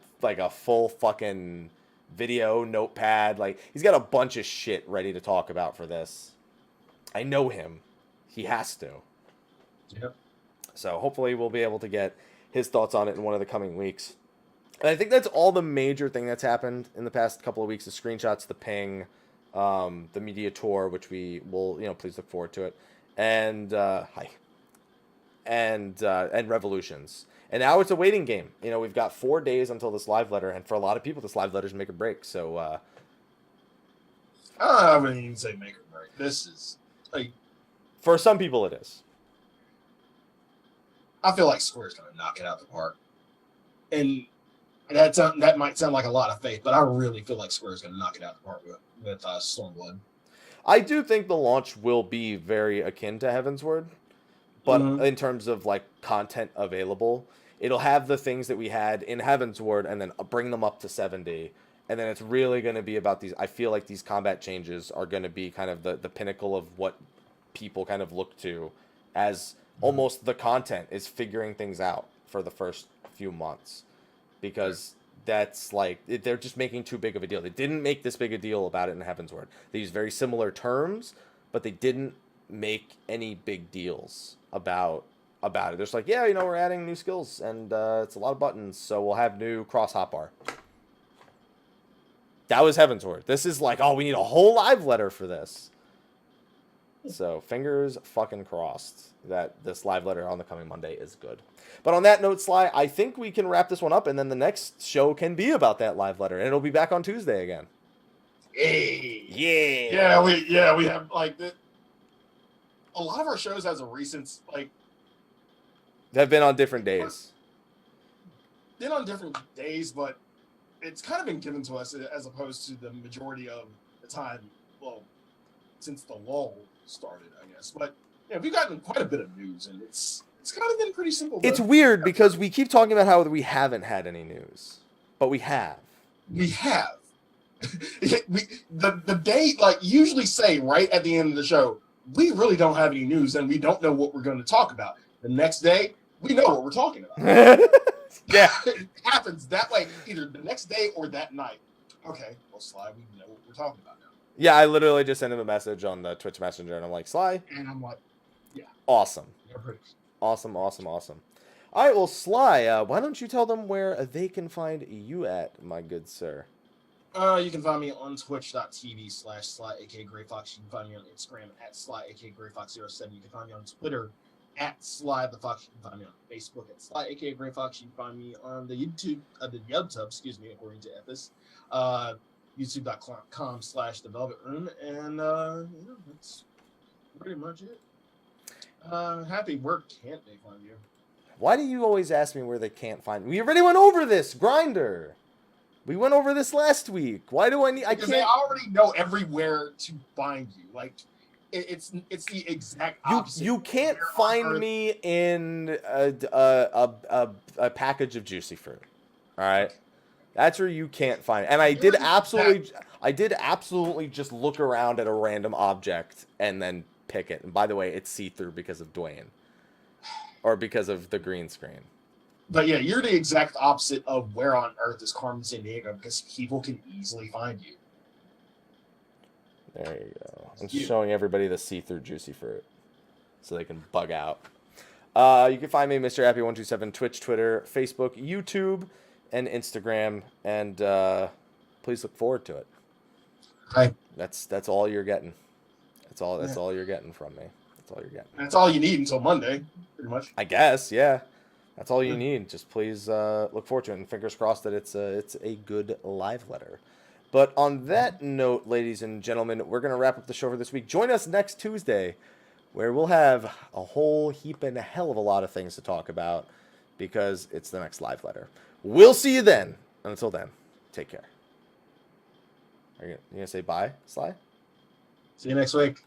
S1: full fucking video notepad. Like he's got a bunch of shit ready to talk about for this. I know him. He has to.
S2: Yep.
S1: So hopefully we'll be able to get his thoughts on it in one of the coming weeks. And I think that's all the major thing that's happened in the past couple of weeks. The screenshots, the ping, the media tour, which we will, please look forward to it. And and Revolutions. And now it's a waiting game. We've got 4 days until this live letter, and for a lot of people, this live letter is make or break. So
S2: I wouldn't even say make or break. This is
S1: for some people, it is.
S2: I feel like Square's going to knock it out the park, and that might sound like a lot of faith, but I really feel like Square's going to knock it out the park with Stormblood.
S1: I do think the launch will be very akin to Heaven's Word, but in terms of like content available, it'll have the things that we had in Heavensward and then bring them up to 70. And then it's really going to be about these. I feel like these combat changes are going to be kind of the pinnacle of what people kind of look to as almost the content is figuring things out for the first few months. Because that's like, they're just making too big of a deal. They didn't make this big a deal about it in Heavensward. They use very similar terms, but they didn't make any big deals about it. They're just like, yeah, we're adding new skills and it's a lot of buttons, so we'll have new cross hotbar. That was Heavensward. This is like, oh, we need a whole live letter for this. So fingers fucking crossed that this live letter on the coming Monday is good. But on that note, Sly, I think we can wrap this one up, and then the next show can be about that live letter, and it'll be back on Tuesday again.
S2: Hey.
S1: Yeah.
S2: We have like a lot of our shows as a recent like
S1: have been on different days.
S2: Been on different days, but it's kind of been given to us as opposed to the majority of the time. Well, since the lull started, I guess. But yeah, we've gotten quite a bit of news, and it's kind of been pretty simple.
S1: It's weird because we keep talking about how we haven't had any news, but we have.
S2: We have. The day, like, usually say right at the end of the show, we really don't have any news, and we don't know what we're going to talk about. The next day, we know what we're talking about.
S1: Yeah.
S2: It happens that way, either the next day or that night. Okay, well, Sly, we know what we're talking about now.
S1: Yeah, I literally just sent him a message on the Twitch Messenger, and I'm like, Sly.
S2: And I'm like, yeah.
S1: Awesome. Awesome. All right, well, Sly, why don't you tell them where they can find you at, my good sir?
S2: You can find me on twitch.tv/slyakagreysquirrel. You can find me on Instagram at slyakagreysquirrel07. You can find me on Twitter at Slythefox. You can find me on Facebook at slyakagreysquirrel. You can find me on the YouTube, according to Ethis, youtube.com/thevelvetroom, and that's pretty much it. Happy, where can't they find you?
S1: Why do you always ask me where they can't find me? We already went over this, Grinder. We went over this last week. Why do I need?
S2: Because they already know everywhere to find you. Like, it's the exact opposite.
S1: You can't find me in a package of juicy fruit. All right, that's where you can't find it. And I did absolutely just look around at a random object and then pick it. And by the way, it's see-through because of Dwayne, or because of the green screen.
S2: But yeah, you're the exact opposite of where on earth is Carmen Sandiego, because people can easily find you.
S1: There you go. I'm showing everybody the see-through juicy fruit so they can bug out. You can find me, Mr. Appy127, Twitch, Twitter, Facebook, YouTube, and Instagram. And please look forward to it.
S2: Hi.
S1: That's all you're getting. That's all you're getting from me. That's all you're getting.
S2: That's all you need until Monday, pretty much.
S1: I guess, yeah. That's all you need. Just please look forward to it, and fingers crossed that it's a good live letter. But on that note, ladies and gentlemen, we're going to wrap up the show for this week. Join us next Tuesday, where we'll have a whole heap and a hell of a lot of things to talk about, because it's the next live letter. We'll see you then. And until then, take care. Are you going to say bye, Sly?
S2: See you next week.